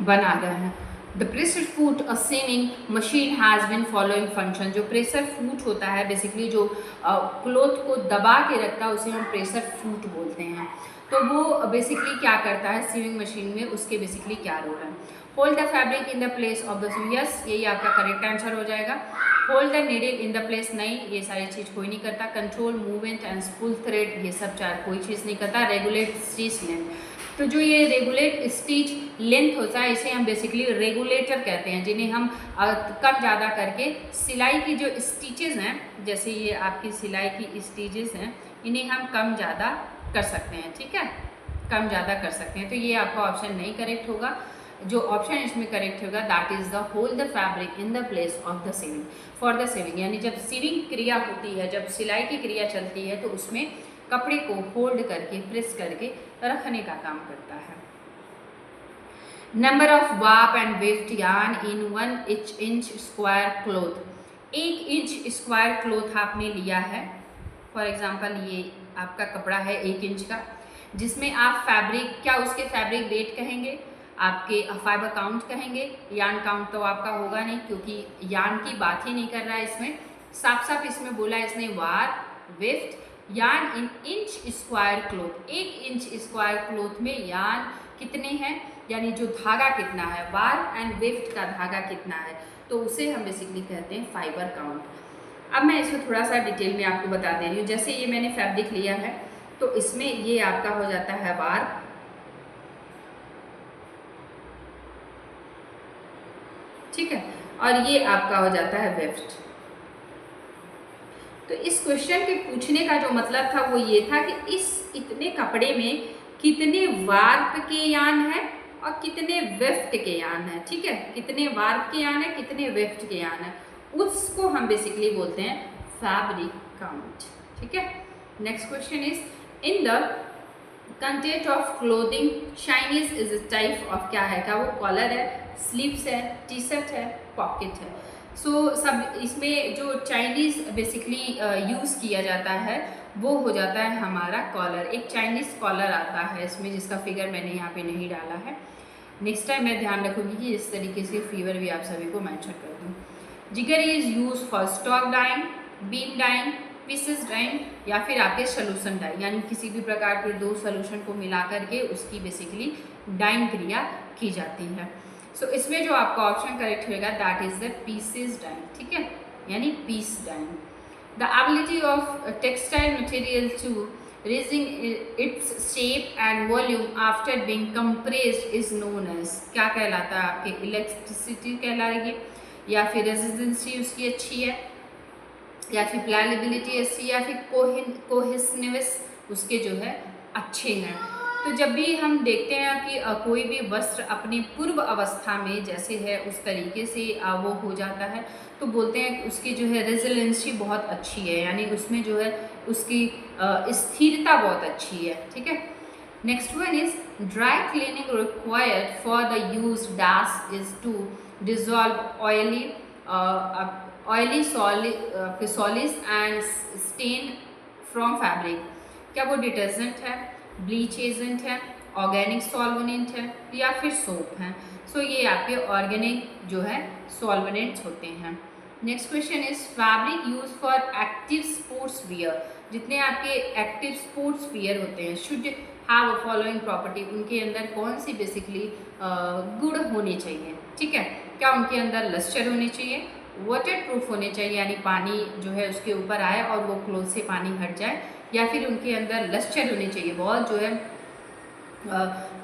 बना रहे हैं। The pressure foot a sewing machine has been following function, जो प्रेशर फूट होता है बेसिकली जो क्लोथ को दबा के रखता है उसे हम प्रेशर फूट बोलते हैं। तो वो बेसिकली क्या करता है सीविंग मशीन में, उसके बेसिकली क्या रोल है। Hold the fabric in the place of the, yes यही आपका करेक्ट आंसर हो जाएगा। Hold the needle in the place, नहीं ये सारी चीज़ कोई नहीं करता। Control movement and pull thread, ये सब चार कोई चीज़ नहीं करता। रेगुलेट स्टिच लेंथ, तो जो ये रेगुलेट स्टिच लेंथ होता है इसे हम बेसिकली रेगुलेटर कहते हैं, जिन्हें हम कम ज़्यादा करके सिलाई की जो स्टिचेस हैं, जैसे ये आपकी सिलाई की स्टिचेस हैं, इन्हें हम कम ज़्यादा कर सकते हैं, ठीक है, कम ज़्यादा कर सकते हैं। तो ये आपका ऑप्शन नहीं करेक्ट होगा। जो ऑप्शन इसमें करेक्ट होगा that is the hold the fabric in the place of the sewing, for the sewing, यानी जब सीविंग क्रिया होती है, जब सिलाई की क्रिया चलती है तो उसमें कपड़े को होल्ड करके प्रेस करके रखने का काम करता है। Number of warp and weft yarn in 1 inch square cloth, 1 inch square cloth आपने लिया है। फॉर एग्जांपल ये आपका कपड़ा है 1 इंच का, जिसमें आप फैब्रिक, क्या उसके फैब्रिक वेट कहेंगे, आपके फाइबर काउंट कहेंगे, यार्न काउंट तो आपका होगा नहीं क्योंकि यार्न की बात ही नहीं कर रहा है इसमें। साफ साफ इसमें बोला इसने warp weft yarn in inch square cloth, 1 inch square cloth में यार्न कितने हैं, यानी जो धागा कितना है, वार्प एंड वेफ्ट का धागा कितना है, तो उसे हम बेसिकली कहते हैं फाइबर काउंट। अब मैं इसको थोड़ा सा डिटेल में आपको बता दे रही हूँ। जैसे ये मैंने फैब्रिक लिया है तो इसमें ये आपका हो जाता है वार्प, ठीक है, और ये आपका हो जाता है वेफ्ट। तो इस क्वेश्चन के पूछने का जो मतलब था वो ये था कि इस इतने कपड़े में कितने वार्प के यार्न है और कितने वेफ्ट के यार्न है, ठीक है, कितने वार्प के यार्न है, कितने वेफ्ट के यार्न है, उसको हम बेसिकली बोलते हैं फैब्रिक काउंट, ठीक है। Next question is in the content of clothing Chinese is a type of, क्या है, क्या वो कॉलर है, स्लीव्स है, टी शर्ट है, पॉकेट है। सब इसमें जो चाइनीज़ बेसिकली यूज़ किया जाता है वो हो जाता है हमारा कॉलर। एक चाइनीज़ कॉलर आता है इसमें, जिसका फिगर मैंने यहाँ पे नहीं डाला है। नेक्स्ट टाइम मैं ध्यान रखूँगी कि इस तरीके से फिगर भी आप सभी को मेंशन कर दूँ। Jigger is use for stock dyeing, beam dyeing, pieces dyeing, या फिर आपके सोल्यूशन डाइंग, यानी किसी भी प्रकार के 2 सोल्यूशन को मिला करके उसकी बेसिकली डाइंग क्रिया की जाती है। सो इसमें जो आपका ऑप्शन करेक्ट होगा that is the pieces dyeing, ठीक है, यानी piece dyeing. The ability of textile material to raising its shape and volume after being compressed is known as, क्या कहलाता है, आपके इलेक्ट्रिसिटी कहलाएगी, या फिर रेजिस्टेंसी उसकी अच्छी है, या फिर प्लायबिलिटी अच्छी, या फिर कोहेसिवनेस उसके जो है अच्छे हैं। तो जब भी हम देखते हैं कि कोई भी वस्त्र अपनी पूर्व अवस्था में जैसे है उस तरीके से वो हो जाता है तो बोलते हैं कि उसकी जो है रेजिलेंसी बहुत अच्छी है, यानी उसमें जो है उसकी स्थिरता बहुत अच्छी है, ठीक है। Next one is dry cleaning required for the use dash is to dissolve oily solids and stain from fabric, क्या वो डिटर्जेंट है, ब्लीच एजेंट है, ऑर्गेनिक सॉल्वेंट है, या फिर सोप है। सो ये आपके ऑर्गेनिक जो है सॉल्वेंट्स होते हैं। Next question is fabric use for active sports wear, जितने आपके एक्टिव स्पोर्ट्स वियर होते हैं should have a following property, उनके अंदर कौन सी बेसिकली गुण होने चाहिए, ठीक है, क्या उनके अंदर लस्टर होने चाहिए, वाटर प्रूफ होने चाहिए, यानी पानी जो है उसके ऊपर आए और वो क्लोथ से पानी हट जाए, या फिर उनके अंदर लस्टर होने चाहिए, बहुत जो है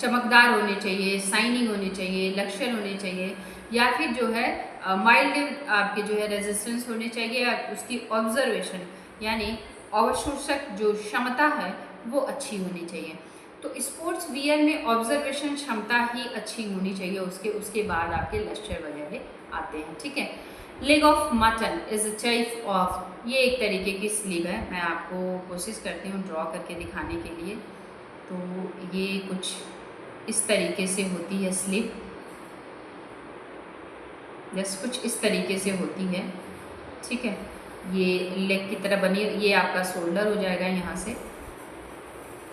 चमकदार होने चाहिए, शाइनिंग होनी चाहिए, लक्ष्यर होने चाहिए, या फिर जो है माइल्ड आपके जो है रेजिस्टेंस होने चाहिए, या उसकी ऑब्जर्वेशन यानी अवशोषक जो क्षमता है वो अच्छी होनी चाहिए। तो स्पोर्ट्स वियर में ऑब्जर्वेशन क्षमता ही अच्छी होनी चाहिए, उसके बाद आपके लश्चर वगैरह आते हैं, ठीक है। Leg of mutton is a type of, ये एक तरीके की स्लीव है, मैं आपको कोशिश करती हूँ ड्रॉ करके दिखाने के लिए। तो ये कुछ इस तरीके से होती है स्लीव, जस्ट कुछ इस तरीके से होती है, ठीक है। ये लेग की तरह बनी, ये आपका शोल्डर हो जाएगा यहाँ से,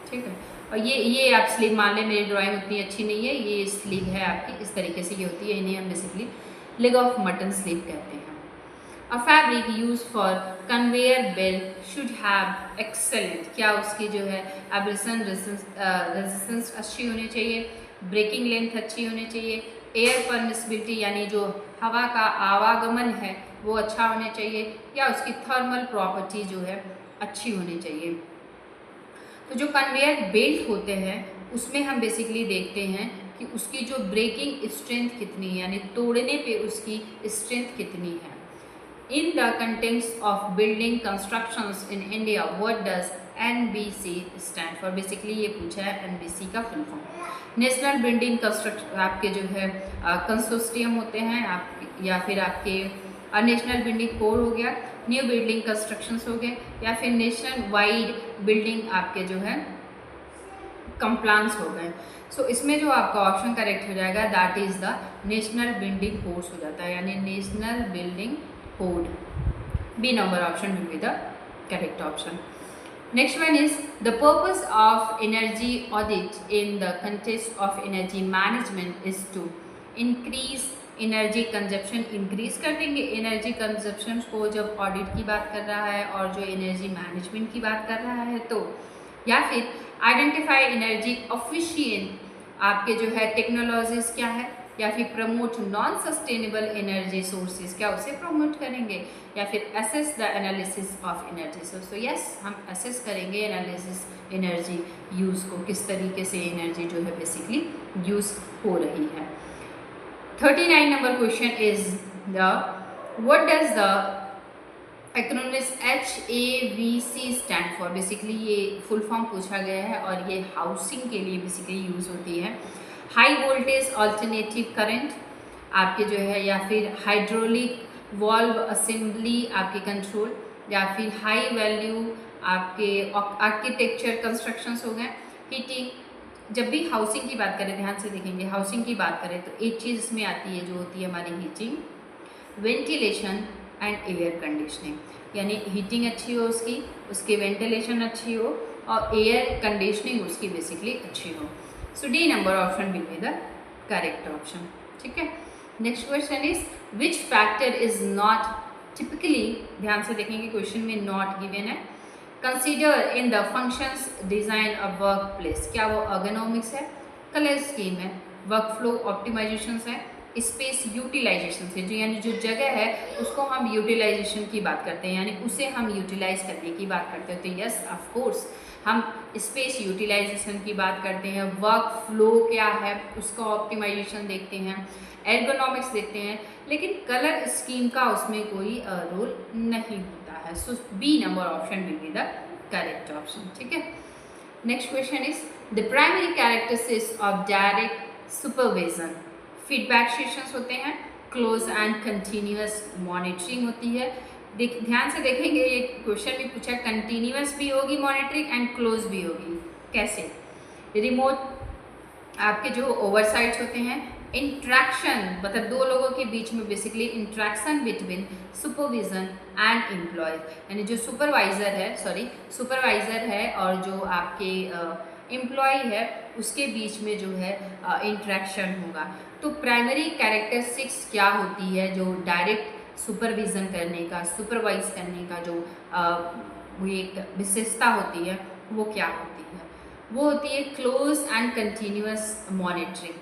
ठीक है। और ये आप स्लीव मान लें, मेरी ड्राइंग उतनी अच्छी नहीं है, ये स्लीव है आपकी, इस तरीके से ये होती है, इन्हें हम basically leg of mutton sleeve कहते हैं। A fabric use for conveyor belt should have excellent, क्या उसकी जो है एब्रेशन रेजिस्टेंस अच्छी होनी चाहिए, ब्रेकिंग लेंथ अच्छी होनी चाहिए, एयर परमिसिबिलिटी यानी जो हवा का आवागमन है वो अच्छा होना चाहिए, या उसकी थर्मल प्रॉपर्टी जो है अच्छी होनी चाहिए। तो जो कन्वेयर बेल्ट होते हैं उसमें हम बेसिकली देखते हैं कि उसकी जो ब्रेकिंग स्ट्रेंथ कितनी है, यानी तोड़ने पे उसकी स्ट्रेंथ कितनी है। In the contents of building constructions in India what does NBC stand for, basically ये पूछा है NBC का full form. National building construction आपके जो है कंसोर्टियम होते हैं आप, या फिर आपके नेशनल बिल्डिंग कोड हो गया, न्यू बिल्डिंग कंस्ट्रक्शंस हो गए, या फिर नेशनल वाइड बिल्डिंग आपके जो है कंप्लांस हो गए। सो इसमें जो आपका ऑप्शन करेक्ट हो जाएगा that is the national building codes हो जाता है, यानी national building code. B number option will be the correct option. Next one is the purpose of energy audit in the context of energy management is to increase energy consumption, increase कर देंगे energy consumption को जब audit की बात कर रहा है और जो एनर्जी मैनेजमेंट की बात कर रहा है तो, या फिर आइडेंटिफाई एनर्जी एफिशिएंट आपके जो है टेक्नोलॉजीज क्या है, या फिर promote non sustainable energy sources, क्या उसे प्रमोट करेंगे, या फिर assess the analysis of energy source. तो यस, हम असेस करेंगे एनालिसिस एनर्जी यूज़ को, किस तरीके से एनर्जी जो है बेसिकली यूज़ हो रही है। 39 number question is the what does the acronym HAVC stand for, basically ये फुल फॉर्म पूछा गया है और ये हाउसिंग के लिए बेसिकली यूज़ होती है। हाई वोल्टेज अल्टरनेटिव करंट आपके जो है, या फिर हाइड्रोलिक वॉल्व असेंबली आपके कंट्रोल, या फिर हाई वैल्यू आपके आर्किटेक्चर कंस्ट्रक्शंस हो गए। हीटिंग, जब भी हाउसिंग की बात करें, ध्यान से देखेंगे, हाउसिंग की बात करें तो एक चीज़ इसमें आती है जो होती है हमारी heating, ventilation and air conditioning, यानी हीटिंग अच्छी हो उसकी, उसकी वेंटिलेशन अच्छी हो और एयर कंडीशनिंग उसकी बेसिकली अच्छी हो। So D number option will be the correct option, ठीक है। Next question is which factor is not typically, ध्यान से देखेंगे क्वेश्चन में नॉट गिवन है, consider in the functions design of work place, क्या वो अर्गोनॉमिक्स है, कलर स्कीम है, वर्क फ्लो ऑप्टिमाइजेशन है, स्पेस यूटिलाइजेशन से, जो यानी जो जगह है उसको हम यूटिलाइजेशन की बात करते हैं, यानी उसे हम यूटिलाइज करने की बात करते हैं। तो यस ऑफ कोर्स हम स्पेस यूटिलाइजेशन की बात करते हैं, वर्क फ्लो क्या है उसका ऑप्टिमाइजेशन देखते हैं, एर्गोनॉमिक्स देखते हैं, लेकिन कलर स्कीम का उसमें कोई रोल नहीं होता है। So B number option will be the correct option, ठीक है। Next question is the primary characteristics of direct supervision, feedback sessions होते हैं, क्लोज एंड कंटिन्यूअस मॉनिटरिंग होती है। ध्यान से देखेंगे ये क्वेश्चन भी पूछा, कंटिन्यूअस भी होगी मॉनिटरिंग एंड क्लोज भी होगी, कैसे, रिमोट आपके जो ओवरसाइट्स होते हैं, इंट्रैक्शन मतलब दो लोगों के बीच में basically interaction between supervision and employ, यानी जो सुपरवाइजर है और जो आपके एम्प्लॉय है उसके बीच में जो है इंट्रैक्शन होगा। तो प्राइमरी कैरेक्टरिस्टिक्स क्या होती है जो डायरेक्ट सुपरविज़न करने का, सुपरवाइज करने का जो वो एक विशेषता होती है वो क्या होती है, वो होती है close and continuous monitoring.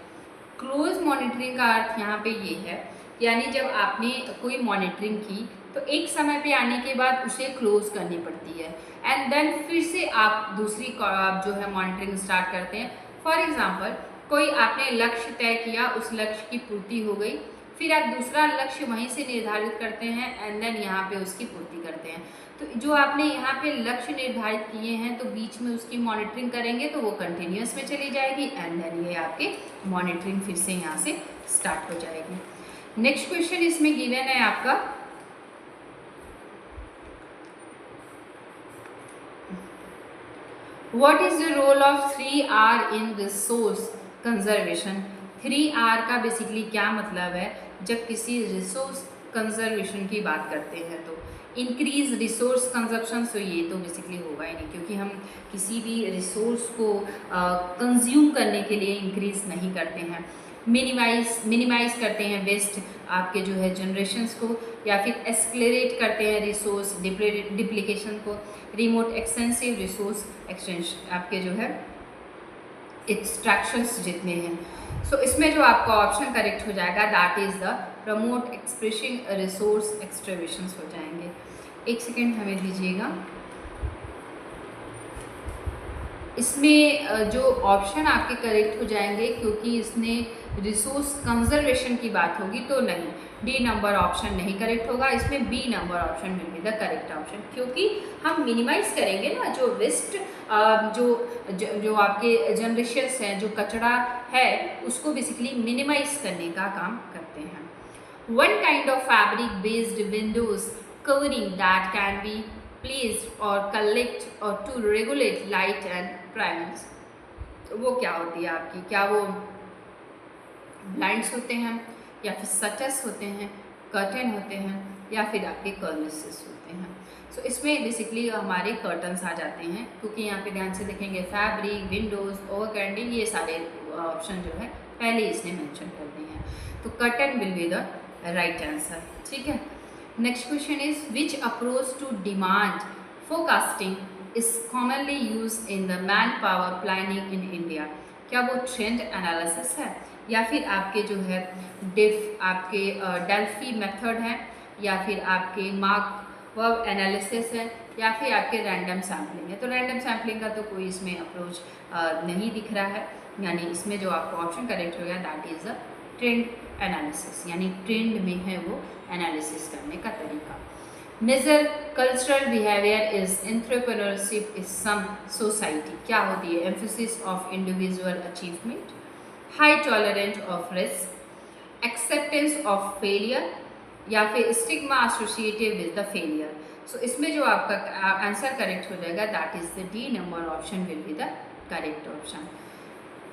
Close monitoring का अर्थ यहाँ पे ये है, यानी जब आपने कोई मॉनिटरिंग की तो एक समय पे आने के बाद उसे क्लोज करनी पड़ती है एंड देन फिर से आप दूसरी आप जो है मॉनिटरिंग स्टार्ट करते हैं। फॉर एग्जांपल कोई आपने लक्ष्य तय किया, उस लक्ष्य की पूर्ति हो गई, फिर आप दूसरा लक्ष्य वहीं से निर्धारित करते हैं एंड देन यहाँ पे उसकी पूर्ति करते हैं। तो जो आपने यहाँ पे लक्ष्य निर्धारित किए हैं तो बीच में उसकी मॉनिटरिंग करेंगे तो वो कंटिन्यूस में चली जाएगी एंड देन ये आपके मॉनिटरिंग फिर से यहाँ से स्टार्ट हो जाएगी। नेक्स्ट क्वेश्चन इसमें गिवन है आपका, what is the role of 3R in resource conservation. 3R का बेसिकली क्या मतलब है, जब किसी रिसोर्स कंजर्वेशन की बात करते हैं तो इंक्रीज रिसोर्स कंजप्शन, तो ये तो बेसिकली होगा ही नहीं क्योंकि हम किसी भी रिसोर्स को कंज्यूम करने के लिए इंक्रीज नहीं करते हैं। मिनिमाइज करते हैं वेस्ट आपके जो है जनरेशन्स को, या फिर एक्सक्लेरेट करते हैं रिसोर्स डिप्लीकेशन को, रिमोट एक्सटेंसिव रिसोर्स एक्सटेंश आपके जो है एक्सट्रैक्शंस जितने हैं। सो इसमें जो आपका ऑप्शन करेक्ट हो जाएगा that is the promote expressing resource extravagance हो जाएंगे। एक सेकेंड हमें दीजिएगा, इसमें जो ऑप्शन आपके करेक्ट हो जाएंगे क्योंकि इसमें रिसोर्स कंजर्वेशन की बात होगी तो नहीं, डी नंबर ऑप्शन नहीं करेक्ट होगा, इसमें B number option will be the correct option, क्योंकि हम मिनिमाइज करेंगे ना जो वेस्ट जो आपके जनरेशंस हैं, जो कचरा है उसको बेसिकली मिनिमाइज करने का काम करते हैं। One kind of fabric based Windows covering that can be placed or collect or to regulate light and brightness, वो क्या होती है आपकी, क्या वो ब्लाइंड्स होते हैं या फिर शटर्स होते हैं, कर्टन होते हैं या फिर आपके कर्निसेस होते हैं। सो इसमें बेसिकली हमारे कर्टन्स आ जाते हैं क्योंकि यहाँ पे ध्यान से देखेंगे फैब्रिक, विंडोज, ओवर कैंडल, ये सारे ऑप्शन जो है पहले इसने मेंशन कर दिए हैं, तो curtain will be the right answer. ठीक है, next question is which approach to demand forecasting is commonly used in the manpower planning in India। क्या वो ट्रेंड एनालिसिस है या फिर आपके जो है आपके डेल्फी मेथड है या फिर आपके मार्क वर्ब एनालिसिस है या फिर आपके रैंडम सैम्पलिंग है। तो रैंडम सैम्पलिंग का तो कोई इसमें अप्रोच नहीं दिख रहा है, यानी इसमें जो आपको ऑप्शन करेक्ट हो गया that is a trend analysis, यानी ट्रेंड में है वो एनालिसिस करने का तरीका। Major cultural behaviour is entrepreneurship is some society, क्या होती है, emphasis of individual achievement, high tolerance of risk, acceptance of failure या फिर stigma associated with the failure. So इसमें जो आपका आंसर करेक्ट हो जाएगा that is the D number option will be the correct option.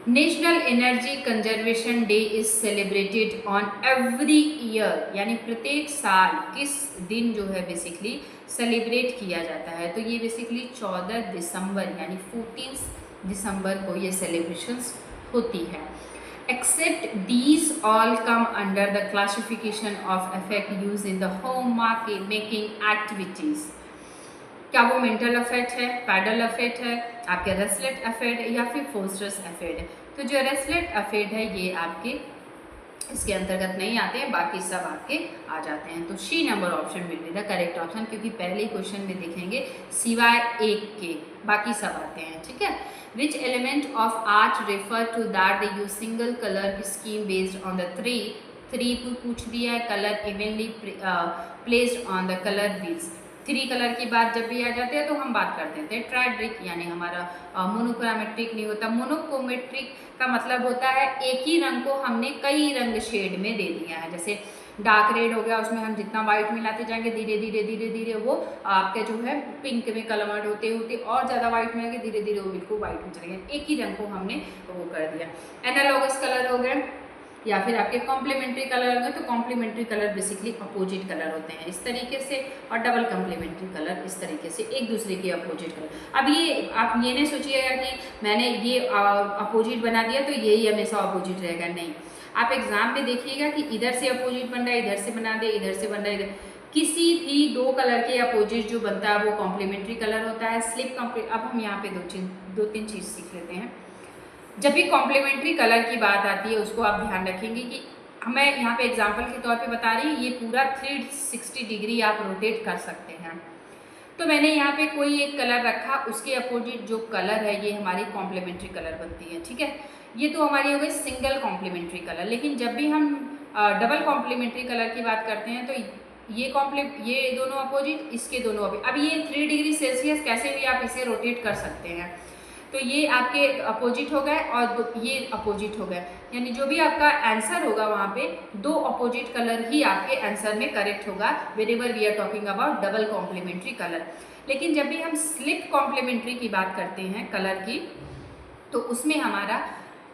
National energy conservation day is celebrated on every year, यानी प्रत्येक साल किस दिन जो है बेसिकली सेलिब्रेट किया जाता है, तो ये बेसिकली 14 दिसंबर यानी 14 दिसंबर को ये सेलिब्रेशंस होती है। Except these all come under the classification of effect use in the home making activities. क्या वो मेंटल इफेक्ट है, पैडल इफेक्ट है, आपके रेसलेट इफेक्ट है या फिर फोस्टर्स इफेक्ट है। तो जो रेसलेट इफेक्ट है ये आपके इसके अंतर्गत नहीं आते हैं, बाकी सब आपके आ जाते हैं। तो C number option will be the correct option, क्योंकि पहले क्वेश्चन में देखेंगे सिवाय एक के बाकी सब आते हैं। ठीक है, which element of art refer to that they use single colour scheme based on the three पूछ दिया है, colour evenly placed on the colour wheels. 3 colour की बात जब भी आ जाती है तो हम बात कर देते हैं ट्राइड्रिक, यानी हमारा मोनोक्रोमेट्रिक नहीं होता। मोनोक्रोमेट्रिक का मतलब होता है एक ही रंग को हमने कई रंग शेड में दे दिया है, जैसे डार्क रेड हो गया, उसमें हम जितना वाइट मिलाते जाएंगे धीरे धीरे धीरे धीरे वो आपके जो है पिंक में कन्वर्ट होते होते और ज़्यादा वाइट मिलाएंगे धीरे धीरे वो बिल्कुल वाइट में चले गए, एक ही रंग को हमने वो कर दिया। एनालॉगस कलर हो गए या फिर आपके कॉम्प्लीमेंट्री कलर होंगे, तो complementary colour basically opposite colour होते हैं इस तरीके से, और डबल कॉम्प्लीमेंट्री कलर इस तरीके से एक दूसरे के अपोजिट कलर। अब ये आप ये नहीं सोचिएगा कि मैंने ये अपोजिट बना दिया तो यही हमेशा अपोजिट रहेगा, नहीं। आप एग्जाम में देखिएगा कि इधर से अपोजिट बन रहा है, इधर से बना दे, इधर से बन रहा है, इधर किसी भी 2 कलर के अपोजिट जो बनता है वो कॉम्प्लीमेंट्री कलर होता है। स्लिप अब हम यहाँ पे 2-3 चीज़ सीख लेते हैं। जब भी कॉम्प्लीमेंट्री कलर की बात आती है उसको आप ध्यान रखेंगे कि हमें यहाँ पे एग्जांपल के तौर पे बता रही है, ये पूरा 360 डिग्री आप रोटेट कर सकते हैं। तो मैंने यहाँ पे कोई एक कलर रखा, उसके अपोजिट जो कलर है ये हमारी कॉम्प्लीमेंट्री कलर बनती है। ठीक है, ये तो हमारी हो गई सिंगल कॉम्प्लीमेंट्री कलर। लेकिन जब भी हम डबल कॉम्प्लीमेंट्री कलर की बात करते हैं तो ये दोनों अपोजिट, इसके दोनों अपोजिट। अब ये 3 डिग्री सेल्सियस कैसे भी आप इसे रोटेट कर सकते हैं। तो ये आपके अपोजिट हो गए और ये अपोजिट हो गए, यानी जो भी आपका आंसर होगा वहाँ पे 2 अपोजिट कलर ही आपके आंसर में करेक्ट होगा whenever we are talking about double complementary colour. लेकिन जब भी हम स्लिप कॉम्प्लीमेंट्री की बात करते हैं कलर की, तो उसमें हमारा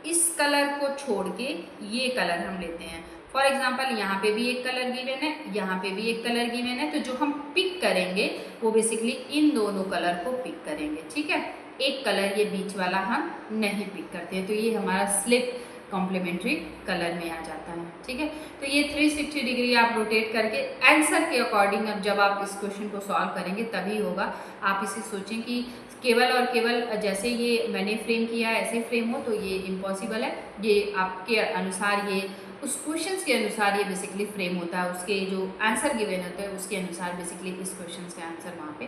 इस कलर को छोड़ के ये कलर हम लेते हैं। फॉर एग्जाम्पल यहाँ पे भी एक कलर गिवन है, यहाँ पे भी एक कलर गिवन है, तो जो हम पिक करेंगे वो बेसिकली इन दोनों कलर को पिक करेंगे, ठीक है। एक कलर ये बीच वाला हम नहीं पिक करते हैं, तो ये हमारा स्लिप कॉम्प्लीमेंट्री कलर में आ जाता है, ठीक है। तो ये 360 डिग्री आप रोटेट करके आंसर के अकॉर्डिंग अब जब आप इस क्वेश्चन को सॉल्व करेंगे तभी होगा। आप इसे सोचें कि केवल और केवल जैसे ये मैंने फ्रेम किया है ऐसे फ्रेम हो, तो ये इम्पॉसिबल है। ये आपके अनुसार, ये उस क्वेश्चन के अनुसार ये बेसिकली फ्रेम होता है, उसके जो आंसर गिवन होता है उसके अनुसार बेसिकली इस क्वेश्चन के आंसर वहाँ पे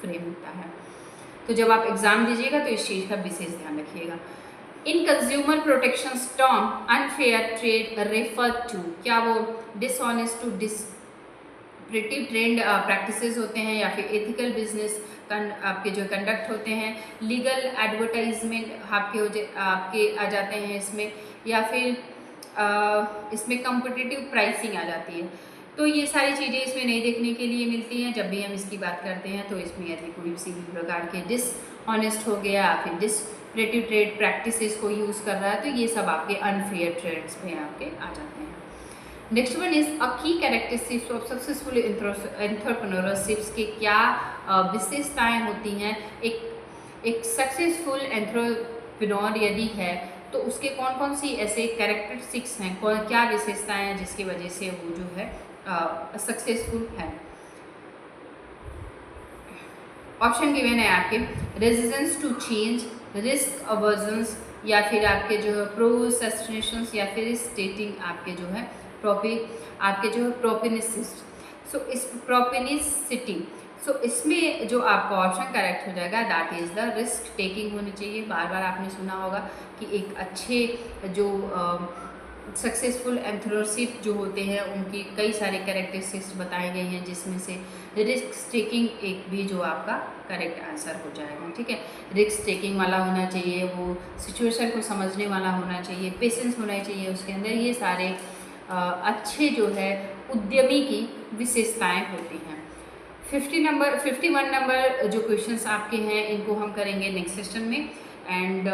फ्रेम होता है। तो जब आप एग्जाम दीजिएगा तो इस चीज़ का विशेष ध्यान रखिएगा। In consumer protection term unfair trade refer to, क्या वो dishonest to disruptive trend practices होते हैं, या फिर एथिकल बिजनेस आपके जो कंडक्ट होते हैं, लीगल एडवर्टाइजमेंट आपके आ जाते हैं इसमें, या फिर इसमें कॉम्पिटिटिव प्राइसिंग आ जाती है। तो ये सारी चीज़ें इसमें नहीं देखने के लिए मिलती हैं जब भी हम इसकी बात करते हैं। तो इसमें यदि कोई किसी भी प्रकार के डिसऑनेस्ट हो गया, फिर डिस्प्रिटिव ट्रेड प्रैक्टिसेस को यूज़ कर रहा है, तो ये सब आपके अनफेयर ट्रेड्स में आपके आ जाते हैं। नेक्स्ट वन इज अ की कैरेक्टरिस्टिक्स ऑफ सक्सेसफुल एंटरप्रेन्योरशिप्स के क्या विशेषताएं होती हैं। एक सक्सेसफुल एंटरप्रेन्योर यदि है तो उसके कौन कौन सी ऐसे कैरेक्टरिस्टिक्स हैं, क्या विशेषताएं हैं जिसकी वजह से वो जो है सक्सेसफुल है। ऑप्शन गिवन है आपके रेजिस्टेंस टू चेंज, रिस्क अवर्जन्स, या फिर आपके जो है प्रोसेशंस, या फिर स्टेटिंग आपके जो है प्रोपेनिसिस्ट। सो इस प्रोपेनिसिटी, सो इसमें जो आपका ऑप्शन करेक्ट हो जाएगा that is the risk taking होनी चाहिए। बार बार आपने सुना होगा कि एक अच्छे जो सक्सेसफुल एंटरप्रेन्योरशिप जो होते हैं उनकी कई सारे कैरेक्टरिस्टिक्स बताए गए हैं, जिसमें से रिस्क टेकिंग एक भी जो आपका करेक्ट आंसर हो जाएगा, ठीक है। रिस्क टेकिंग वाला होना चाहिए, वो सिचुएशन को समझने वाला होना चाहिए, पेशेंस होना चाहिए उसके अंदर। ये सारे अच्छे जो है उद्यमी की विशेषताएं होती हैं। 51 नंबर जो क्वेश्चंस आपके हैं इनको हम करेंगे नेक्स्ट सेशन में। एंड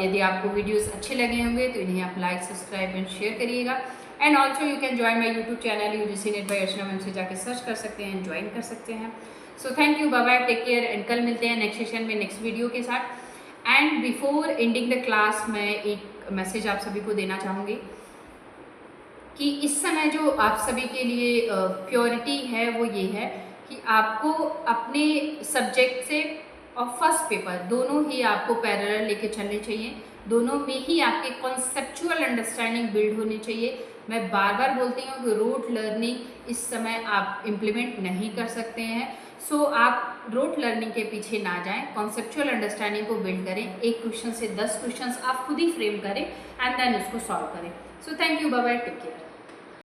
यदि आपको वीडियोस अच्छे लगे होंगे तो इन्हें आप लाइक, सब्सक्राइब एंड शेयर करिएगा। And also you can join my YouTube channel UGC net by Archana ma'am से जाके सर्च कर सकते हैं, ज्वाइन कर सकते हैं। So thank you, bye bye, take care. And कल मिलते हैं नेक्स्ट सेशन में नेक्स्ट वीडियो के साथ। And before ending the class मैं एक मैसेज आप सभी को देना चाहूँगी कि इस समय जो आप सभी के लिए प्योरिटी है वो ये है कि आपको अपने सब्जेक्ट से और फर्स्ट पेपर दोनों ही आपको पैरेलल लेके चलने चाहिए। दोनों में ही आपके कॉन्सेप्चुअल अंडरस्टैंडिंग बिल्ड होनी चाहिए। मैं बार बार बोलती हूँ कि रोट लर्निंग इस समय आप इम्प्लीमेंट नहीं कर सकते हैं। सो आप रोट लर्निंग के पीछे ना जाएं, कॉन्सेप्चुअल अंडरस्टैंडिंग को बिल्ड करें। एक क्वेश्चन से 10 क्वेश्चंस आप खुद ही फ्रेम करें एंड देन उसको सॉल्व करें। So thank you, bye bye, take care.